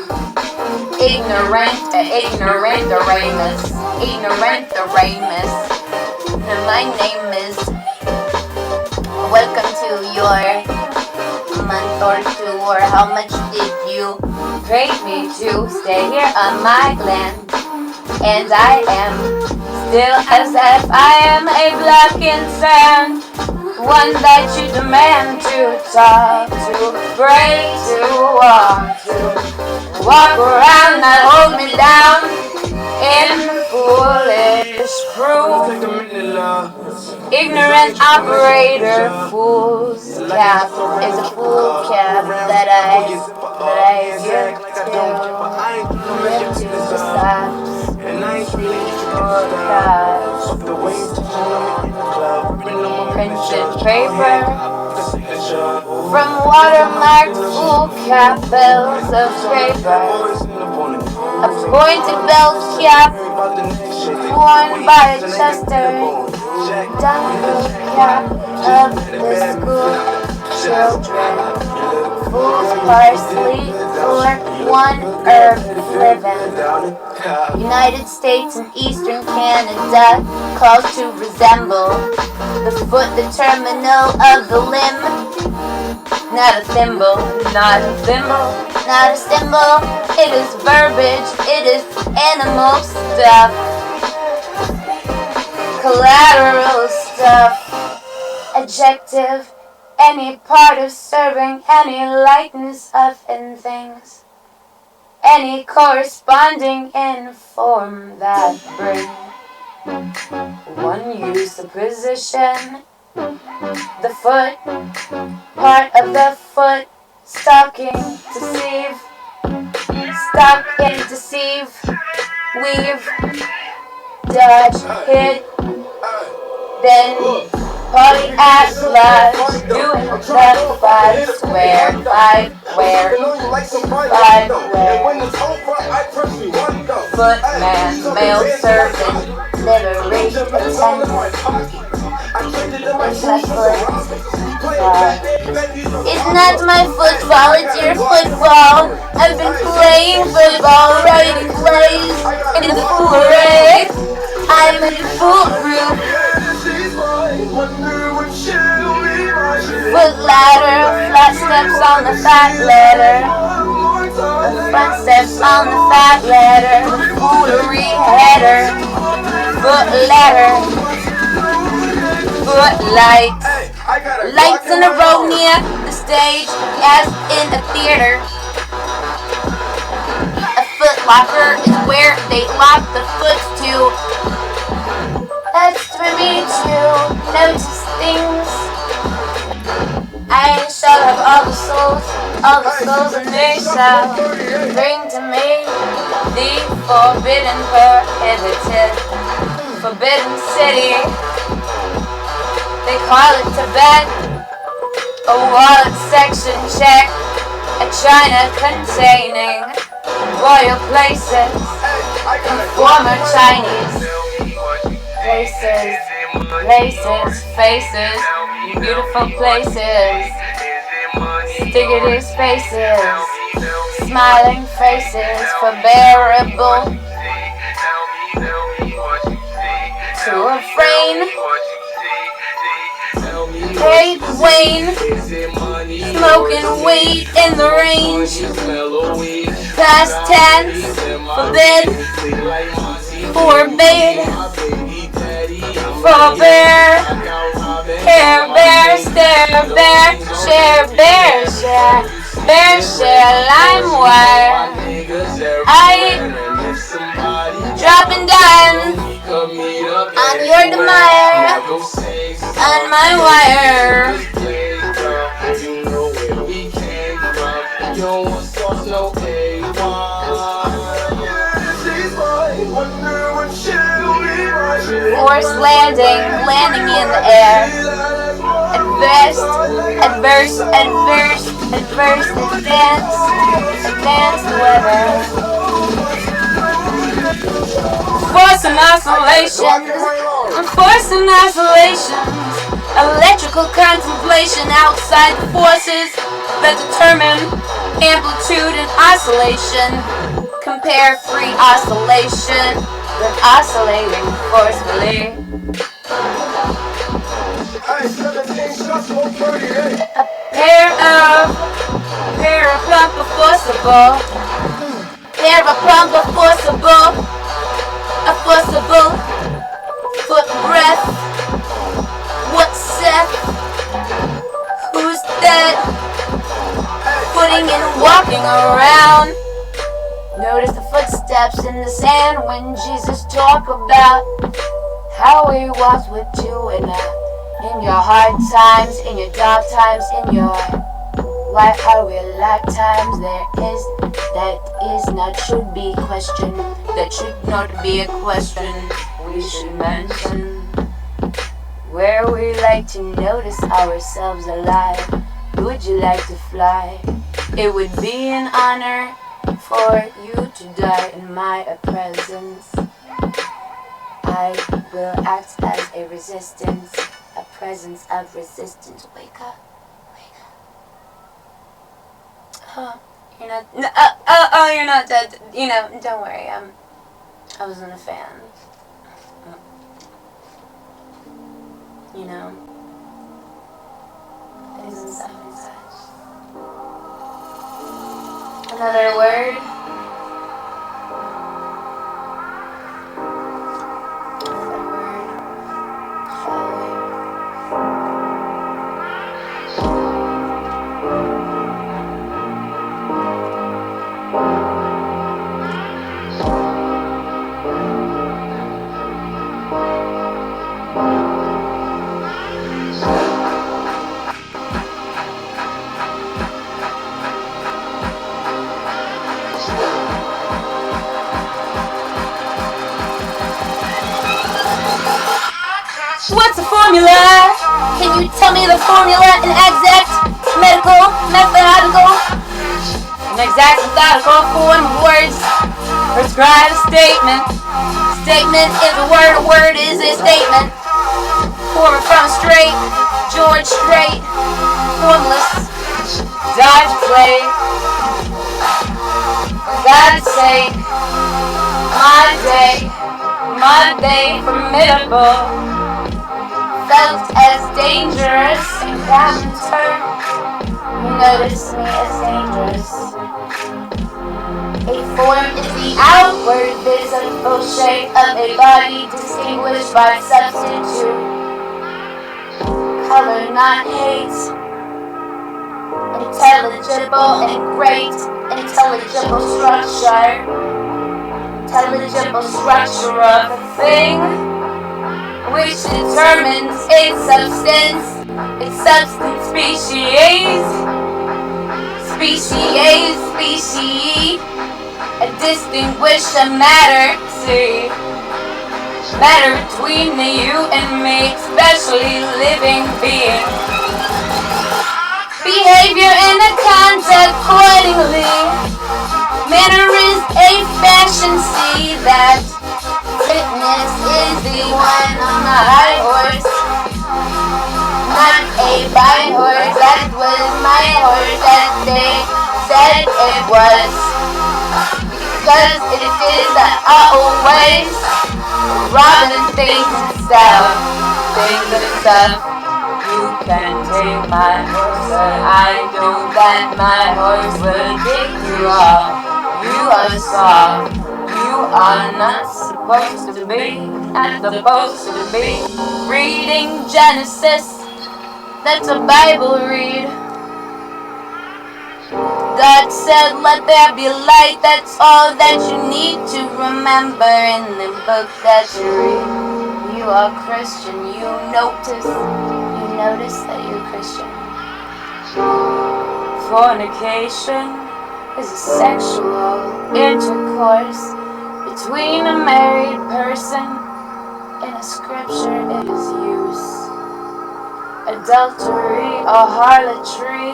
Ignorant the Ramus. And my name is. Welcome to your month or two, or how much did you pay me to stay here on my land? And I am still as if I am a block in sand, one that you demand to talk to, pray to, walk around, not hold me down in foolish proof. Ignorant operator, fool's cap is a fool cap that I give to the stops. Printed paper from watermarked fool cap bells of paper. A pointed belt cap worn by a Chester Dunlop cap of the school children. Fool's parsley for one herb living. United States and Eastern Canada calls to resemble the foot, the terminal of the limb. Not a thimble, not a thimble, not a symbol. It is verbiage, it is animal stuff, collateral stuff, adjective, any part of serving any likeness of in things, any corresponding in form that bring one use of position. The foot, part of the foot, stocking, deceive, stock and deceive, weave, dodge, hit, then polyatlas, doing the 5 square, 5 where, 5 where, footman, male servant, livery attendant. It's not my football, it's your football. I've been playing football, writing plays in the foolery. I'm in foolproof. Foot ladder, flat steps on the fat ladder. Front steps on the fat ladder. Foolery header. Foot ladder. Footlights. Lights in a row near the stage as in a theater. A foot locker is where they lock the foot to. That's for me to notice things. I shall have all the souls, and they shall bring to me the forbidden, prohibited, forbidden city. They call it Tibet, a wallet section check, a china containing royal places, and former Chinese places, faces, beautiful places, stickity spaces, smiling faces, forbearable to refrain. Hey, Wayne, smoking weed in the range. Past tense, forbid, forbade, forbear. Care Bear, Stare Bear, Share Bear, Share Bear, Share LimeWire. I dropping dimes on your demire, on my wire. Forced landing, landing in the air. Adverse, adverse, adverse, adverse, advance, advanced weather. Force and isolation, force and isolation. Electrical contemplation outside the forces that determine amplitude and oscillation. Compare free oscillation with oscillating forcefully. A pair of forcible, a forcible foot breath. What's Seth? Who's that? Footing and walking around. Notice the footsteps in the sand when Jesus talked about how he walks with you in your hard times, in your dark times, in your life, how real lifetimes there is. That is not should be question. That should not be a question we should mention. Where we like to notice ourselves alive. Would you like to fly? It would be an honor for you to die in my presence. I will act as a resistance, a presence of resistance. Wake up, wake up. Huh? You're not. You're not dead. You know, don't worry. I wasn't a fan. You know, things and stuff and such. Another word. What's a formula? Can you tell me the formula in exact medical, methodical, an exact methodical form of words? Prescribe a statement. Statement is a word is a statement. Form from straight, George Strait, formless, dodge play. God's sake, my day, formidable. Felt as dangerous and counter. You notice me as dangerous. A form is the outward visible shape of a body distinguished by substitute. Color, not hate. Intelligible and great. Intelligible structure. Intelligible structure of a thing, which determines its substance species, a distinguish a matter, see, matter between you and me, especially living being. Behavior in a context accordingly, manner is a fashion, see that. Fitness is the one on the high horse, not a by horse. That was my horse that they said it was, because it is always robbing things and stuff. You can take my horse, but I know that my horse will pick you up. You are soft. You are not supposed to be reading Genesis That's a Bible read. God said, let there be light. That's all that you need to remember in the book that you read. You are Christian. You notice that you're Christian. Fornication is a sexual intercourse between a married person. In a scripture it is use. Adultery or harlotry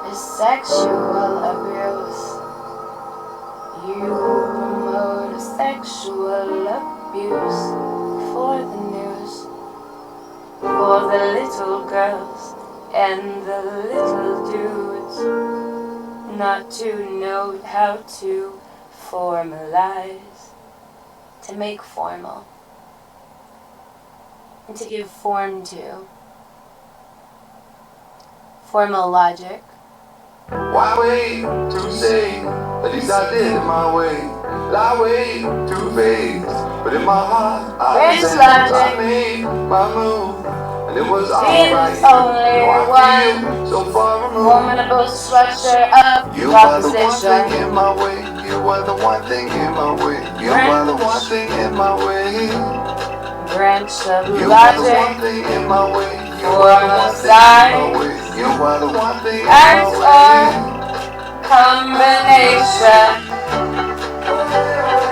is sexual abuse. You promote sexual abuse for the news, for the little girls and the little dudes, not to know how to formalize, to make formal, and to give form to. Formal logic. Why wait to say, at least I did it my way. Lie way to face, but in my heart I made my move, and it was alright. Only one so far removed. formidable structure of You were the one proposition. thing in my way. You were the one thing in my way. You were the one thing in my way. Branch of You were the one logic, thing in my way. You form were the of one thing in size, my way. You were the one thing in and my or way. combination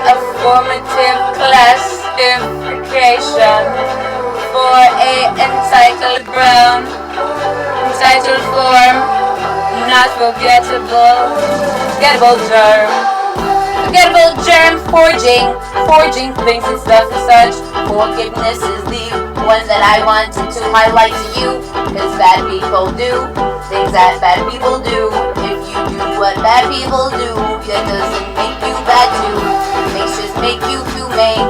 of formative classification for a entitled form, not forgettable germ, forging things and stuff and such. Forgiveness is the one that I wanted to highlight to you, because bad people do things that bad people do. If you do what bad people do, that doesn't make you bad too. It makes just make you humane.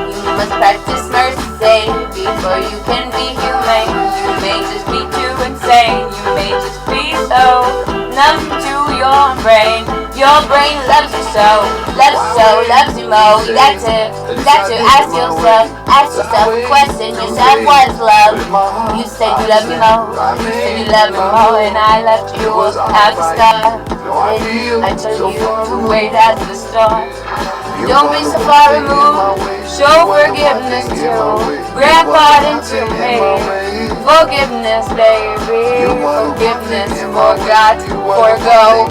You must practice mercy before you can be humane. You may just be too insane. You may just be so numb to your brain. Your brain loves you so, loves you more. You got to ask yourself a question. Yourself, what's love? You said you love me more. You said you love me more, and I left you at the start. I told you to wait at the store. Don't be so far removed. Show forgiveness to grant pardon to me. Forgiveness, baby. Forgiveness, forgot, forgo.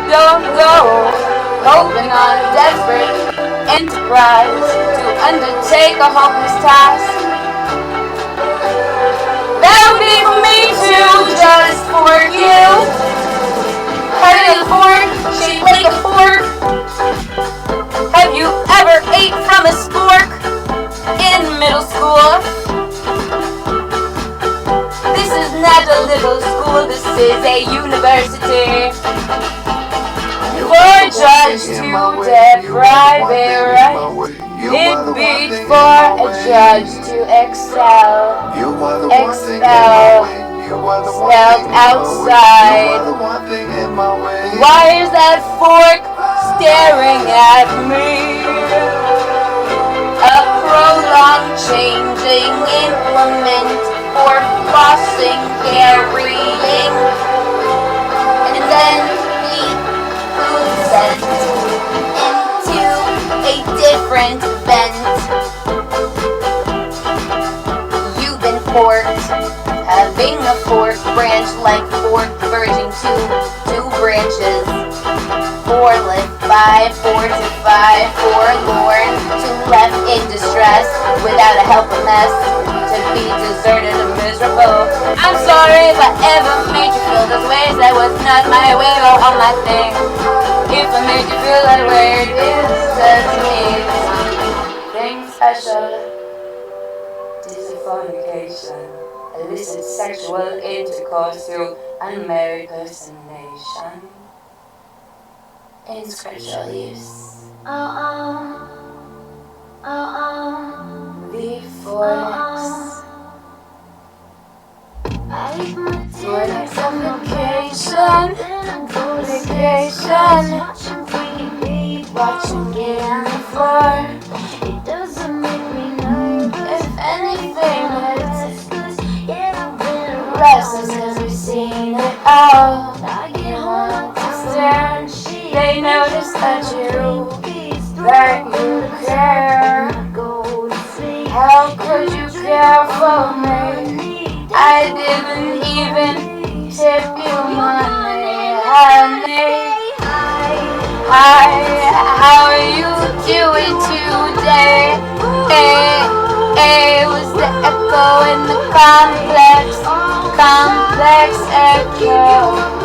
Don't go. Hoping on a desperate enterprise to undertake a hopeless task. That would be for me to just forgive. Cutting a fork, shaped like a fork. Have you ever ate from a spork in middle school? This is not a little school, this is a university. For a judge to deprive a right, it beats for a judge to expel, spelled outside. Why is that fork staring at me? A prolonged changing implement for flossing, carrying, and then food sent into a different vent. You've been forked, having a fork branch like fork verging to two branches. Forlit by, fortify, forlorn, to left in distress, without a helper mess, to be deserted and miserable. I'm sorry if I ever made you feel those ways. That was not my way or on my thing. If I made you feel that way, it does me something special. This is fornication, illicit sexual intercourse through unmarried personation. In scriptural use. The fornix. Fornication. watching it on the floor. It doesn't make me nervous. If anything, it's restless cause we've seen it all. I get home to stare. They notice that you care. How could you care for me? I didn't even tip you money, honey. Hi, how are you doing today? Was the echo in the complex echo,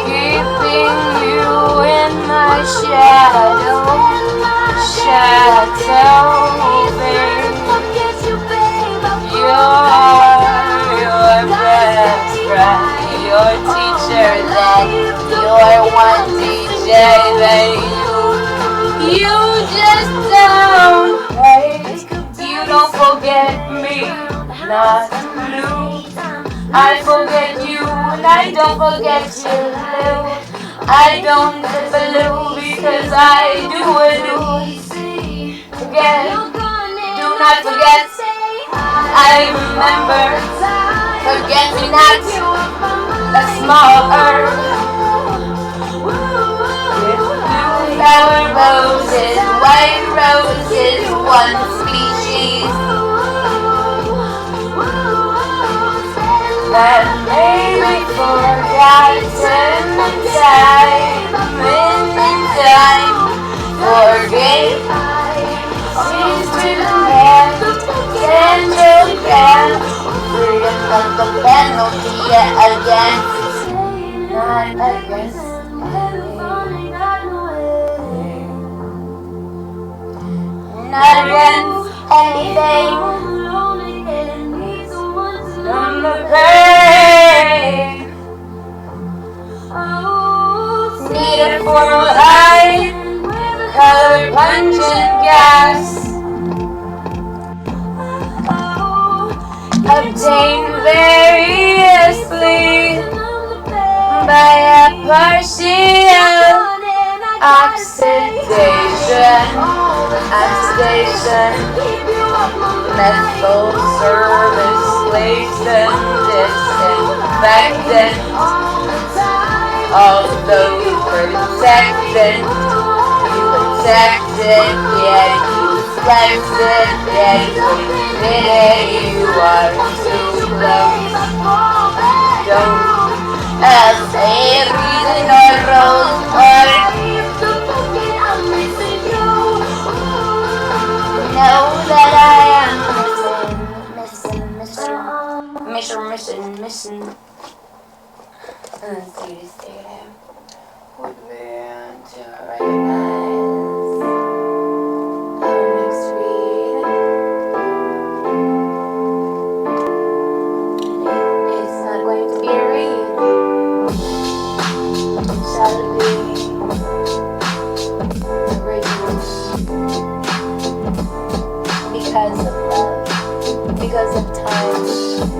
keeping you in my shadow, babe. You're your best friend, your teacher, then you're one DJ that you just don't hate. You don't forget me, not blue. I forget you and I don't forget you. I don't blue because I do. Forget, do not forget. I remember. Forget me not. A small herb. Blue flower roses, white roses, one species. That may be forgotten in time, forgave. Seems to demand, tender can, freedom from the penalty yet again, not against anything. From the pain needed for life, color pungent gas, obtained variously by a partial oxidation, methyl service, latent disinfectant, although protected, you protected, yet you flexed, yet you admitted you are too close. Don't have a reason or rose or know that I am missing. Let's see this data. Would we want to recognize our next read? It's not going to be a read. Shall it be original? Because of love, because of time.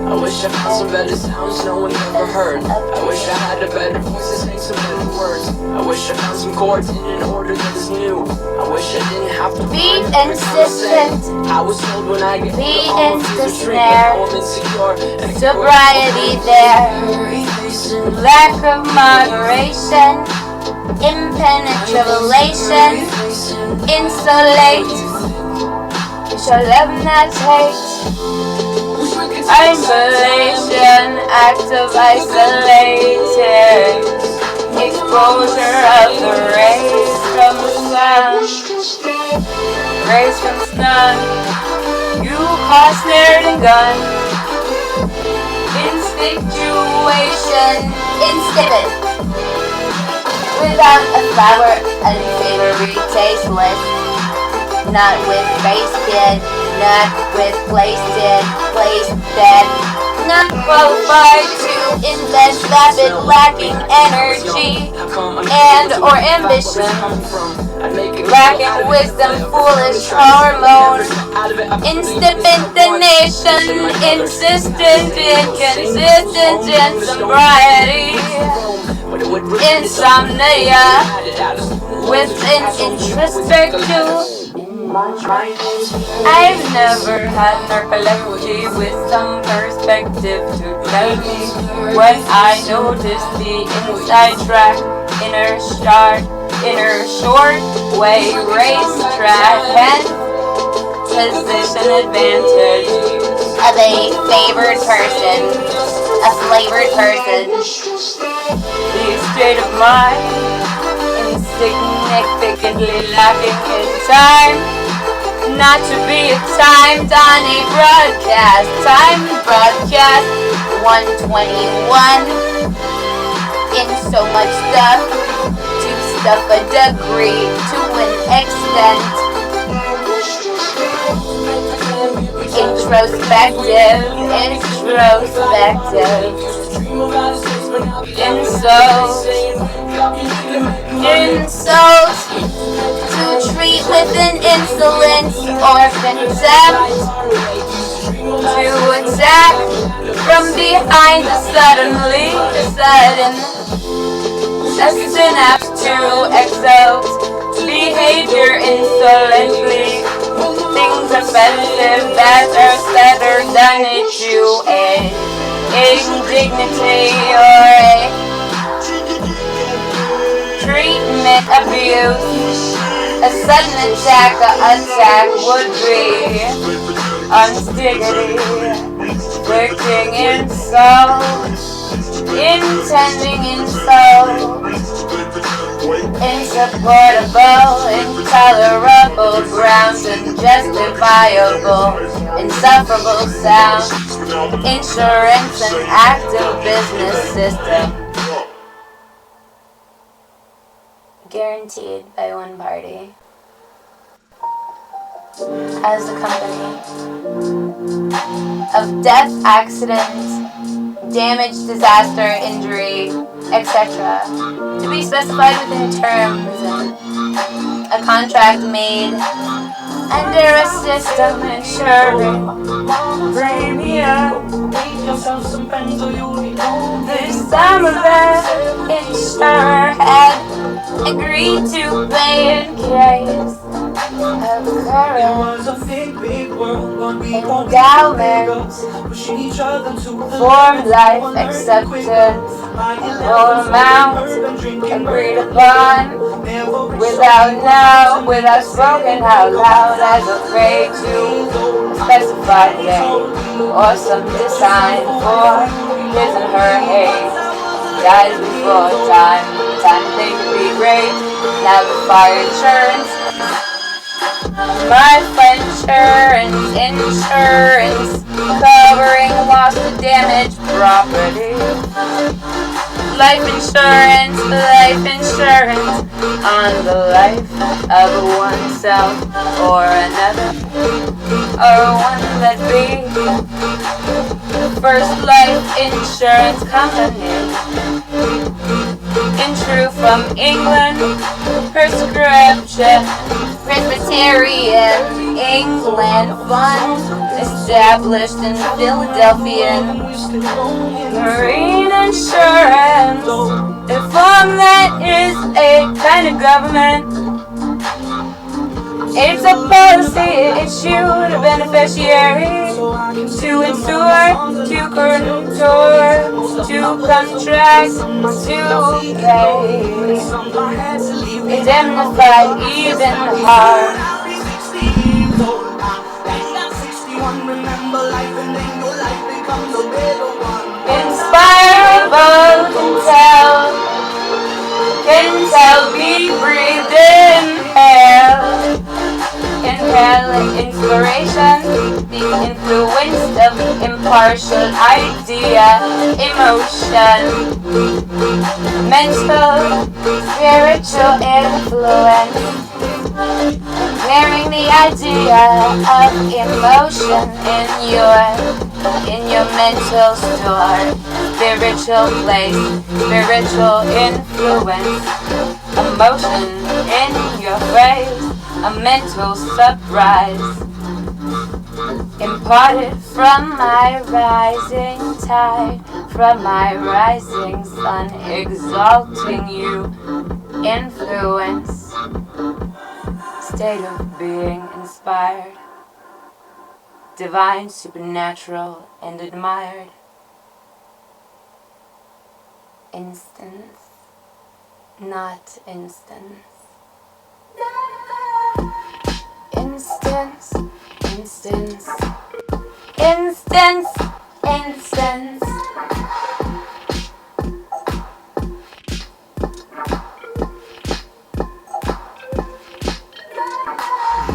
I wish I found some better sounds no one ever heard. I wish I had a better voice to sing some better words. I wish I found some chords in an order that is new. I wish I didn't have to be insistent. I was told when I get be home, insistent. insecure. Sobriety there, lack of moderation, impenetrabilization, insulate. We shall love not hate. Isolation, act of isolated, exposure of the rays from the sun, rays from the sun. You caught snared and gun. Institution, insipid. Without a flower, unsavory, tasteless. Not with face kid, not with place dead, not qualified to invest rapid, lacking energy and or ambition, lacking wisdom, foolish hormone, insipid the nation, insistent, inconsistent in sobriety. insomnia with an introspective. I've never had narcolepsy with some perspective to tell me when I notice the inside track, inner short way racetrack, hence position advantage of a favored person, a flavored person. The state of mind insignificantly lacking in time, not to be timed on a broadcast. Time broadcast 121. In so much stuff to stuff a degree to an extent. Introspective. Insult to treat with an insolence or contempt, to attack from behind the sudden a synapse to exalt behavior insolently, things offensive that are said or done to an indignity or a treatment abuse. A sudden attack would be unstiggity, inflicting insult, intending insult, insupportable, intolerable grounds, unjustifiable, insufferable sound, insurance and active business system. Guaranteed by one party. As a company of death, accident, damage, disaster, injury, etc. to be specified within terms and a contract made under a system ensuring premium. This time of that insurer had agreed to pay in case of current endowment, form life acceptance, full amount agreed upon, without spoken out loud, as afraid to specify day or some design for his and her hate. Dies before time to think to be great. Now the fire insurance, my insurance covering loss of damaged property. Life insurance on the life of oneself or another, or one that be. First life insurance company, in true from England, Presbyterian England fund, established in Philadelphia. Marine insurance, a form that is a kind of government. It's a policy issued a beneficiary to insure, to contour, to contract, to pay, indemnify even harm. Inspirable, can tell, be breathed in hell. Inhale inspiration, the influence of impartial idea, emotion, mental, spiritual influence, bearing the idea of emotion in your mental store, spiritual place, spiritual influence, emotion in your face, a mental surprise, imparted from my rising tide, from my rising sun, exalting you, influence, state of being inspired, divine, supernatural, and admired. Instance, not instance. Instance, instance, instance, instance.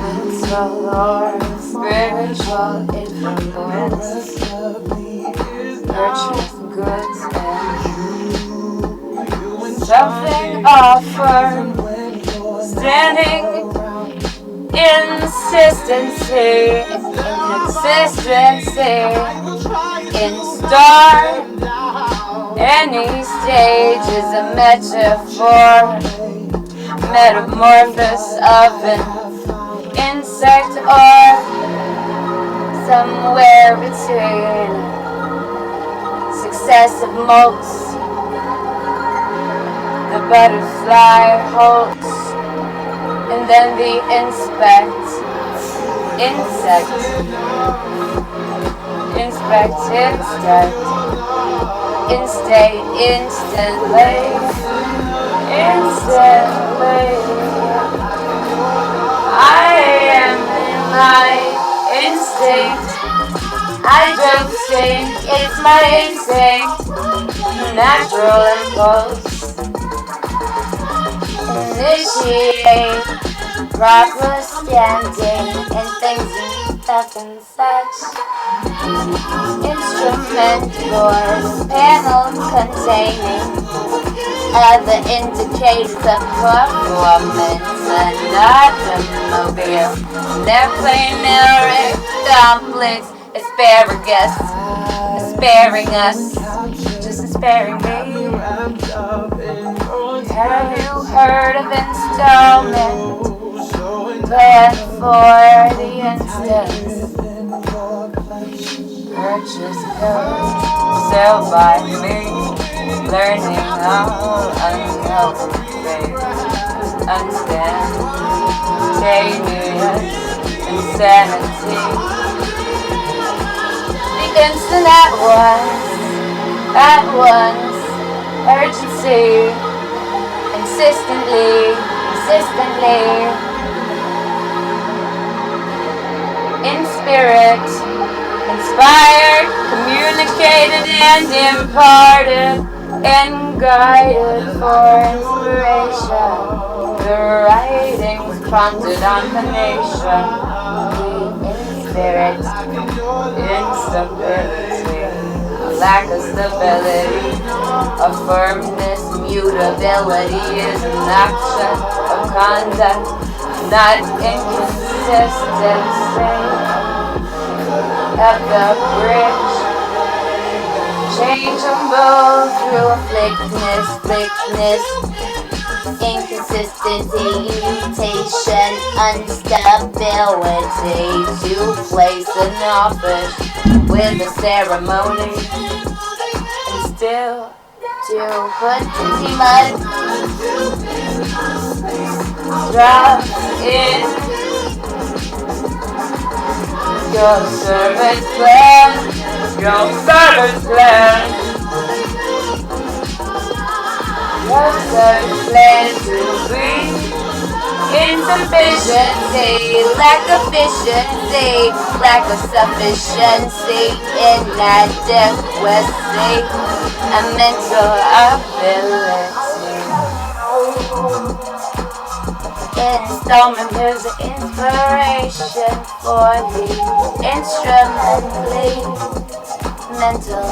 Mental or spiritual influence, purchase goods and something offered, standing inconsistency, in star. Any stage is a metaphor, metamorphosis of an insect or somewhere between successive molts. The butterfly holds, and then the insect, instate, instantly. I am in my instinct. I don't think it's my instinct. Natural impulse. Initiate proper standing and things and stuff and such. Instrument doors, panels containing other indicators of performance. An automobile, airplane, lyric, dumplings, asparagus, aspiring us, just aspiring me. Have you heard of installment? Plan for the instance. Purchase code, sell by me. Learning how unhealthy, instantaneous insanity. The instant at once, urgency, insistently, in spirit, inspired, communicated and imparted, and guided for inspiration. The writings prompted on the nation. In spirit, instability, lack of stability, a firmness, mutability is an action of conduct, not inconsistency. At the bridge, changeable through thickness, inconsistency, mutation, instability. To place an office with a ceremony, and still to put the mud, drop in your service plan, your service plan to be insufficiency, lack of efficiency, lack of sufficiency, inadequacy, a mental ability. Installment is inspiration for the instrumentally mental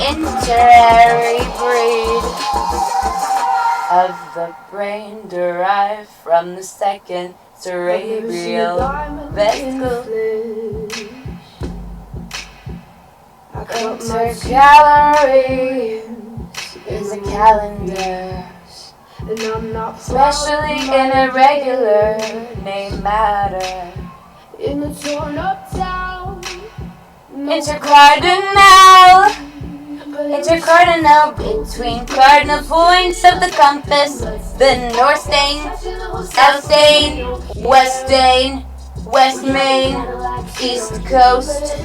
interary breed of the brain derived from the second cerebral vesicle. Intercalary is a calendar, especially in irregular name matter. In the torn up town, Intercardinal intercardinal between cardinal points of the compass, the North Stain, South Stain, West Stain, West Main, East Coast,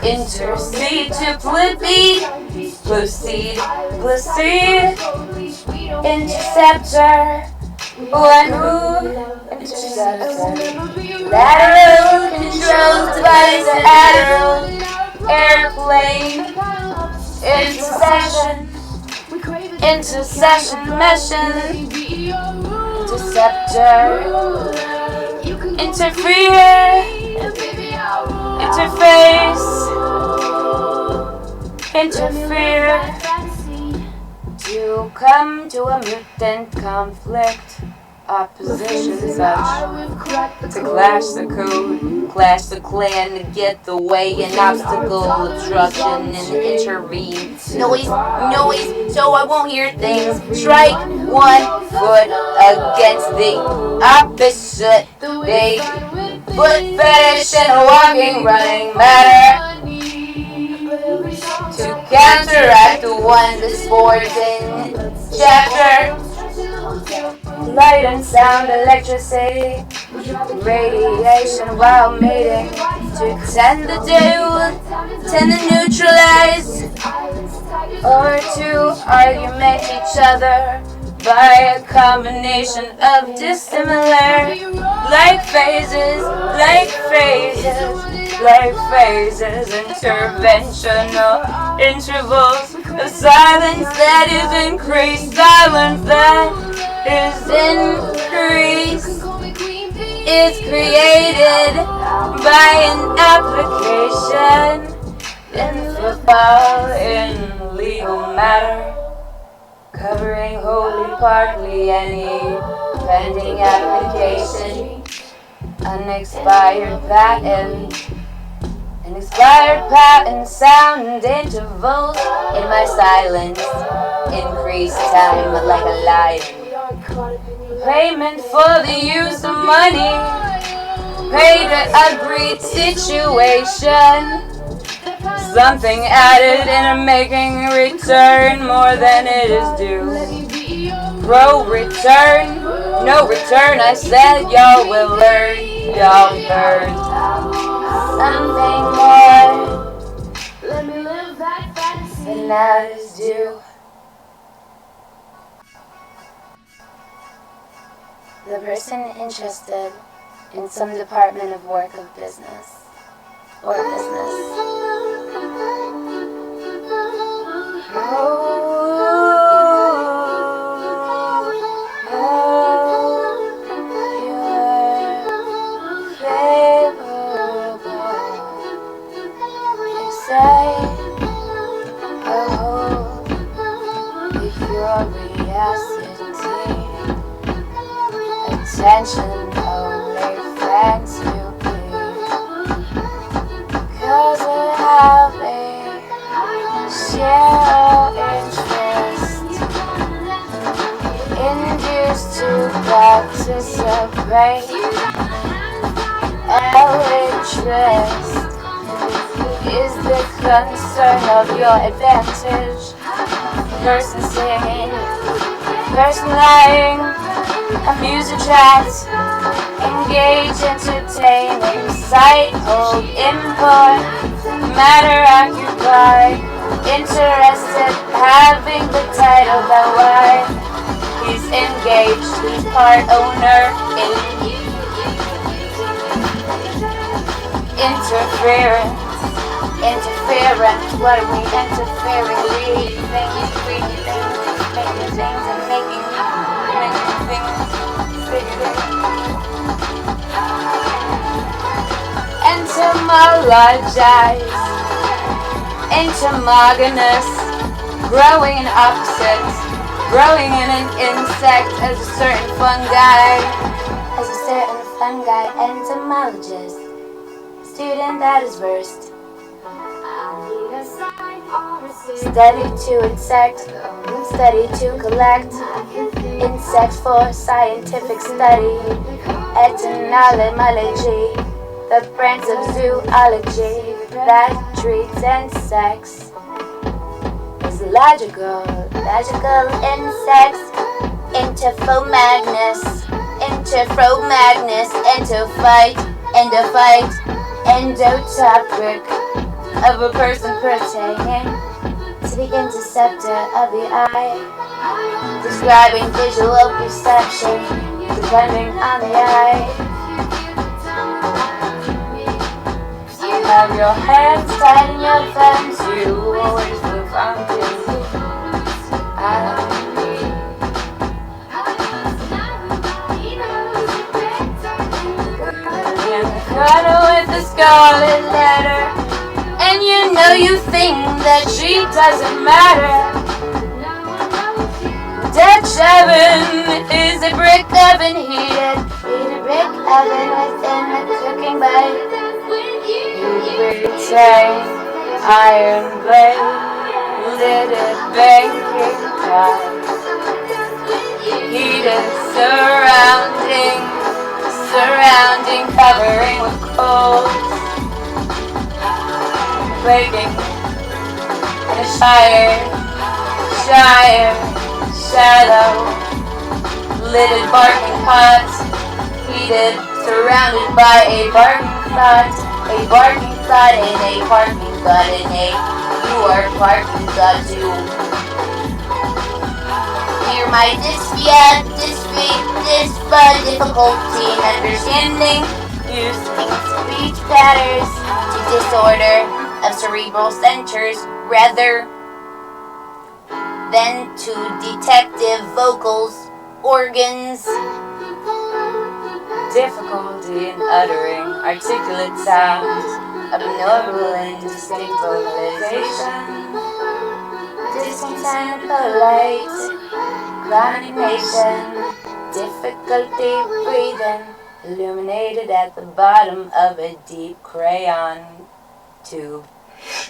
intercede to proceed, interceptor, one who interceptor, lateral controls device, lateral airplane, intercession mission, interceptor, interfere, interfere, to come to a mutant conflict, opposition such, to clash the code, clash the clan, to get the way, an obstacle, obstruction, and intervene. Noise, so I won't hear things. Strike 1 foot against the opposite. They foot fetish and a walking, running matter. To counteract the one sporting chapter, light and sound, electricity, radiation while mating, to tend to neutralize, or to argument each other by a combination of dissimilar, like phases, interventional intervals of silence that is increased, is created by an application in football in legal matter, covering wholly, partly any pending application, unexpired patent. An expired patent sound intervals in my silence, increased time like a lion. Payment for the use of money, paid to agreed situation. Something added in a making return more than it is due. Pro return, no return, I said y'all will learn, y'all heard. Something more, let me live that fantasy, than that is due. The person interested in some department of work of business, or business. Attention only friends you keep, 'cause I have a share interest, induced to participate. Our interest is the concern of your advantage. Person singing, person lying, amuse, attract, engage, entertaining, sight, hold, import, matter, occupy, interested, having the title, the why. He's engaged, he's part owner in interference, what are we interfering? Reading things, making things and making things bigger. Entomologize, entomogenous, growing in opposites, growing in an insect as a certain fungi, entomologist, student that is versed. Study to insect, study to collect, insects for scientific study, etymology, the branch of zoology that treats insects. logical insects, into Magnus, into fight, endotopic of a person pertaining to the interceptor of the eye, describing visual perception depending on the eye. Have your hands tied in your thumbs, you always look funky. Cutter with the scarlet letter, and you think that she doesn't matter. Dutch oven is a brick oven heated brick oven within a cooking bite. You retain iron blade, little baking pot, heated surrounding, covering with coals, baking in a shallow, lidded barking pot, heated, surrounded by a barking thought in a parking lot you are parking lot too. Hear my difficulty in understanding, using speech patterns to disorder of cerebral centers rather than to detective vocals organs. Difficulty in uttering articulate sounds, abnormal and distinct vocalization, discontent, polite, chronication, difficulty breathing, illuminated at the bottom of a deep crayon tube.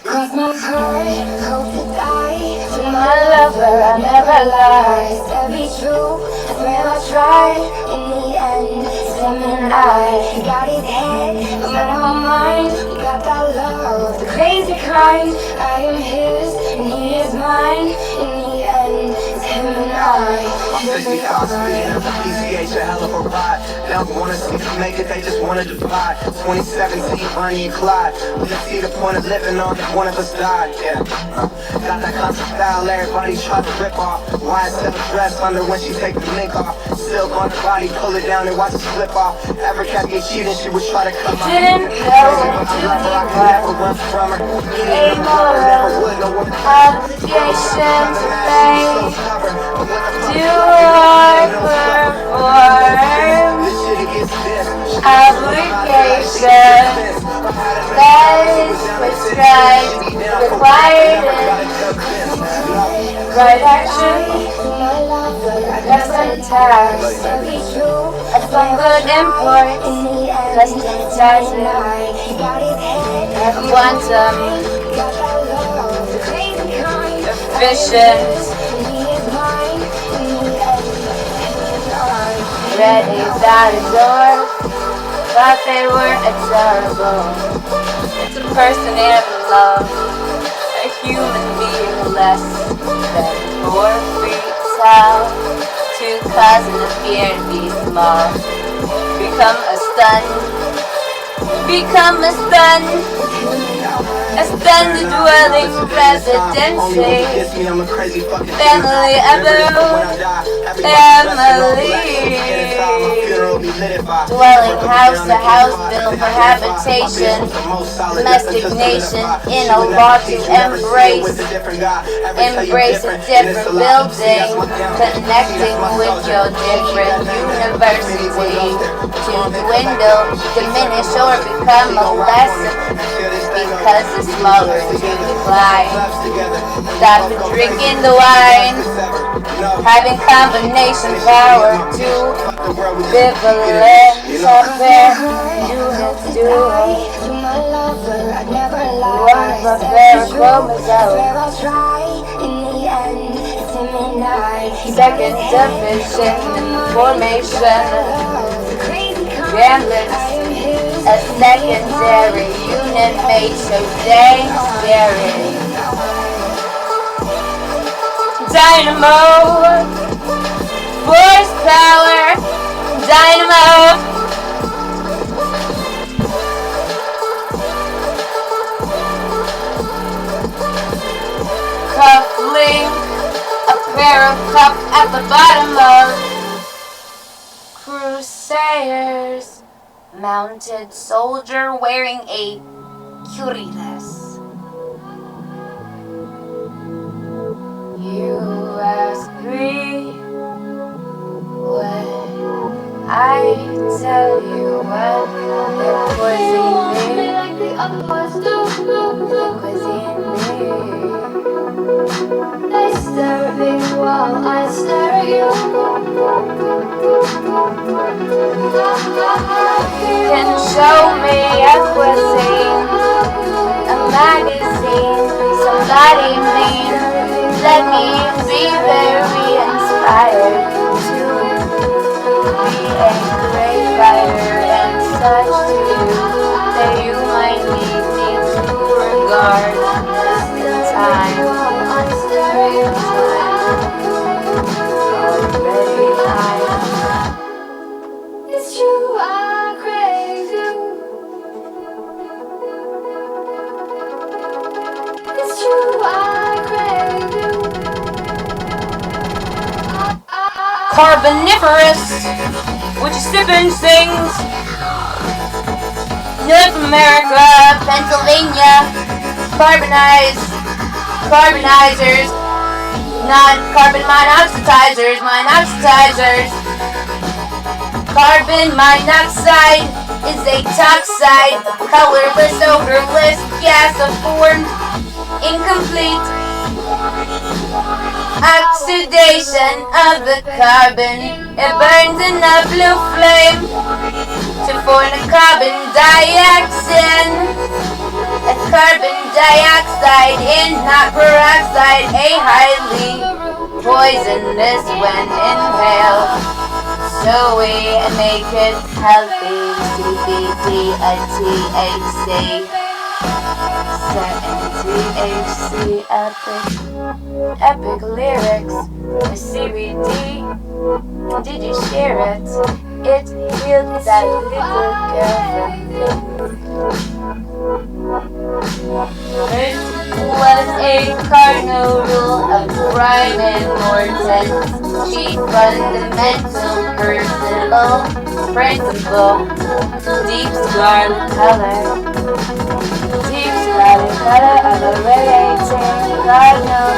Cross my heart, hope to die. To my lover, I never lied. To be true, I swear I tried. In the end, it's him and I. He got his head, I'm out of my mind. We got that love, the crazy kind. I am his, and he is mine. In the end, it's him and I. 50,000 feet of PCH, a hell of a ride. They don't wanna see us make it, they just wanna divide. 2017, Bonnie and Clyde. We just see the point of living on if one of us died, yeah. Got that constant style, everybody try to rip off. Why is still dressed under when she take the link off? Silk on the body, pull it down and watch it slip off. Ever kept me cheating, she would try to cut my Didn't know I could never run from her. a moral obligation to pay. You are performed obligation that is prescribed, required in right action. That's a task of some good import. Custom charging quantum efficient. Ready out the door, thought they were adorable. It's a person in love, a human being less than 4 feet tall, too causing the fear to be small. Become a stunned dwelling residency, family dwelling house to house built for habitation, domestic nation in a law to embrace a different building, connecting with your different university to dwindle, diminish or become a lesson because it's smaller to decline. Stop drinking the wine, having combination power to bivalent affair. One of a pair of chromosomes. Second division formation. Gamblers. A secondary unit made so dang scary. dynamo, horsepower, dynamo. Cufflink, a pair of cups at the bottom of Crusaders, mounted soldier wearing a curitas. You ask me what I tell you what it was in me. It was in me. They stare at me while I stare at you. Can show me a cuisine, a magazine, somebody mean. Let me be very inspired to be a great writer and such to you that you might need me to regard in time. It's true, I crave you. It's true, I crave you. Carboniferous, which is sipping things. North America, Pennsylvania, carbonizers, not carbon monoxidizers, Carbon monoxide is a toxide, colorless, odorless gas of formed incomplete oxidation of the carbon. It burns in a blue flame to form a carbon dioxide. A carbon dioxide in not peroxide, a highly poisonous when inhaled. So we make it healthy. CBD and THC. THC epic lyrics with CBD. Did you share it? It healed that little girl from It was a cardinal rule of crime and mortens. Chief fundamental personal principle. Deep scarlet color. Deep scarlet color of a relating cardinal.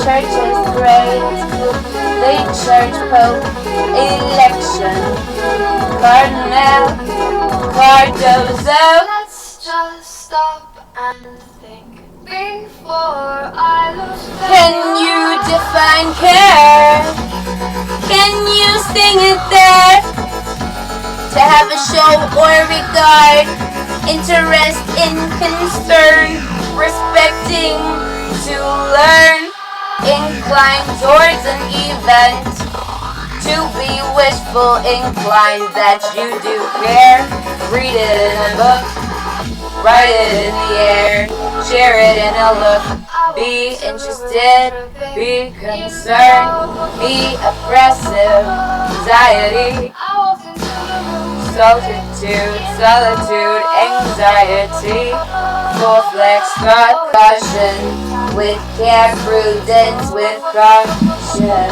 Church is great. The church pope election. Cardinal Cardozo. Let's just stop and think before I lose faith. Can you define care? Can you sing it there? To have a show or regard, interest in concern, respecting, to learn, inclined towards an event, to be wishful inclined that you do care. Read it in a book, write it in the air, share it in a look. Be interested, be concerned, be oppressive, anxiety, solitude, anxiety, full flex, thought, caution, with care, prudence, with caution.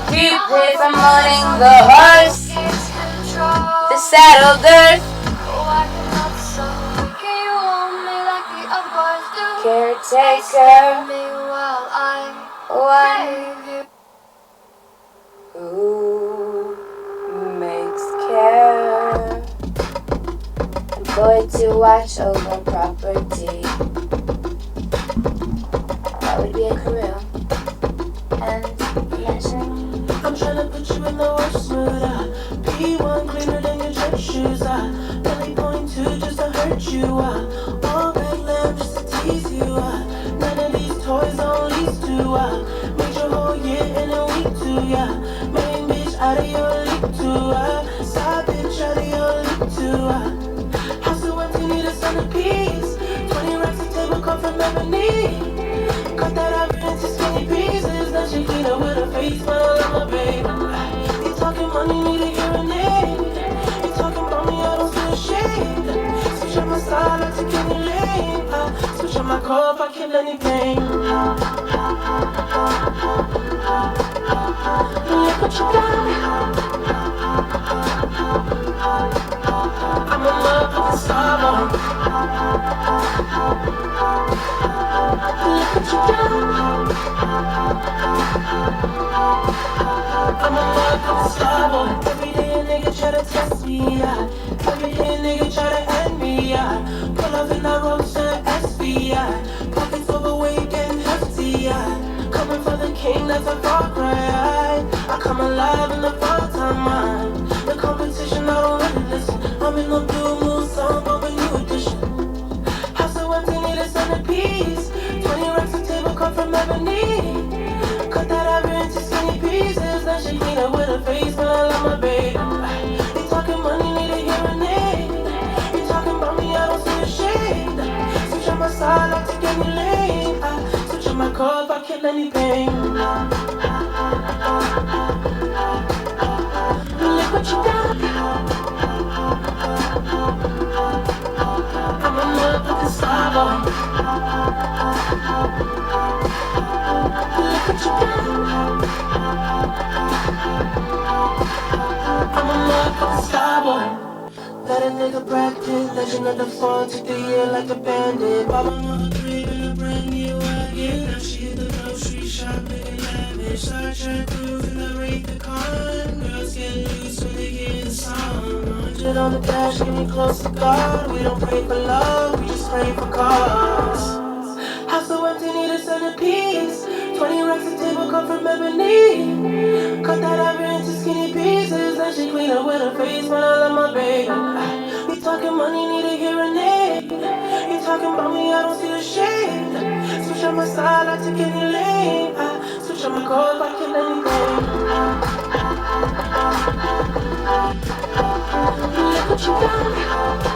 Keep it from owning the horse, the saddle girth, caretaker, one who makes care, employed to watch over property. That would be a career. And mentioning I'm tryna put you in the worst mood. Be one cleaner than your church shoes. Really point to just to hurt you. All red lamp just to tease you. None of these toys on lease to. Made your whole year in a week too. Main bitch out of your league too. Side bitch out of your league too. House so empty, need a centerpiece. 20 racks a table come from ebony. Cut that up. I take any lane. I switch on my car if I kill any pain. Look what you got. I'm a motherfucking star boy. Look what you got. I'm a motherfucking star boy. Every day a nigga try to test me, yeah. Every day a nigga try to end me, yeah. Pull up in that roadster SVI. Pockets overweight getting hefty, yeah. Coming for the king, that's a far cry. I come alive in the part-time mind. The competition, I don't really listen. I'm in the blue moon song, bumping new edition. House so empty, need a centerpiece. 20 racks of table come from ebony. Cut that ivory into skinny pieces. Then she clean up with her face, but I love my baby. You talking money, need a hearing aid. You talking about me, I don't see a shade. Switch on my side, I take any lane. I switch on my car if I kill any pain. Look what you got. I'm a motherfucking star boy. Look what you got. I'm a motherfucking star boy. Let a nigga practice, legend of the fall, took the year like a bandit. Bought my mother crib in a brand new wagon. Now she hit the grocery shop, looking lavish. Star Trek cruise in the Wraith the Con. Girls get loose when they hear the song. 100 on the dash, get me close to God. We don't pray for love, we just pray for cause. House so empty, need a centerpiece. 20 racks of table come from ebony. Cut that ivory into skinny pieces. Then she clean up with her face, but I love my baby. You talking money, need a hearing aid. You talking about me, I don't see the shade. Switch on my style, I take any lane. I switch on my car if I kill anything. Look what you got.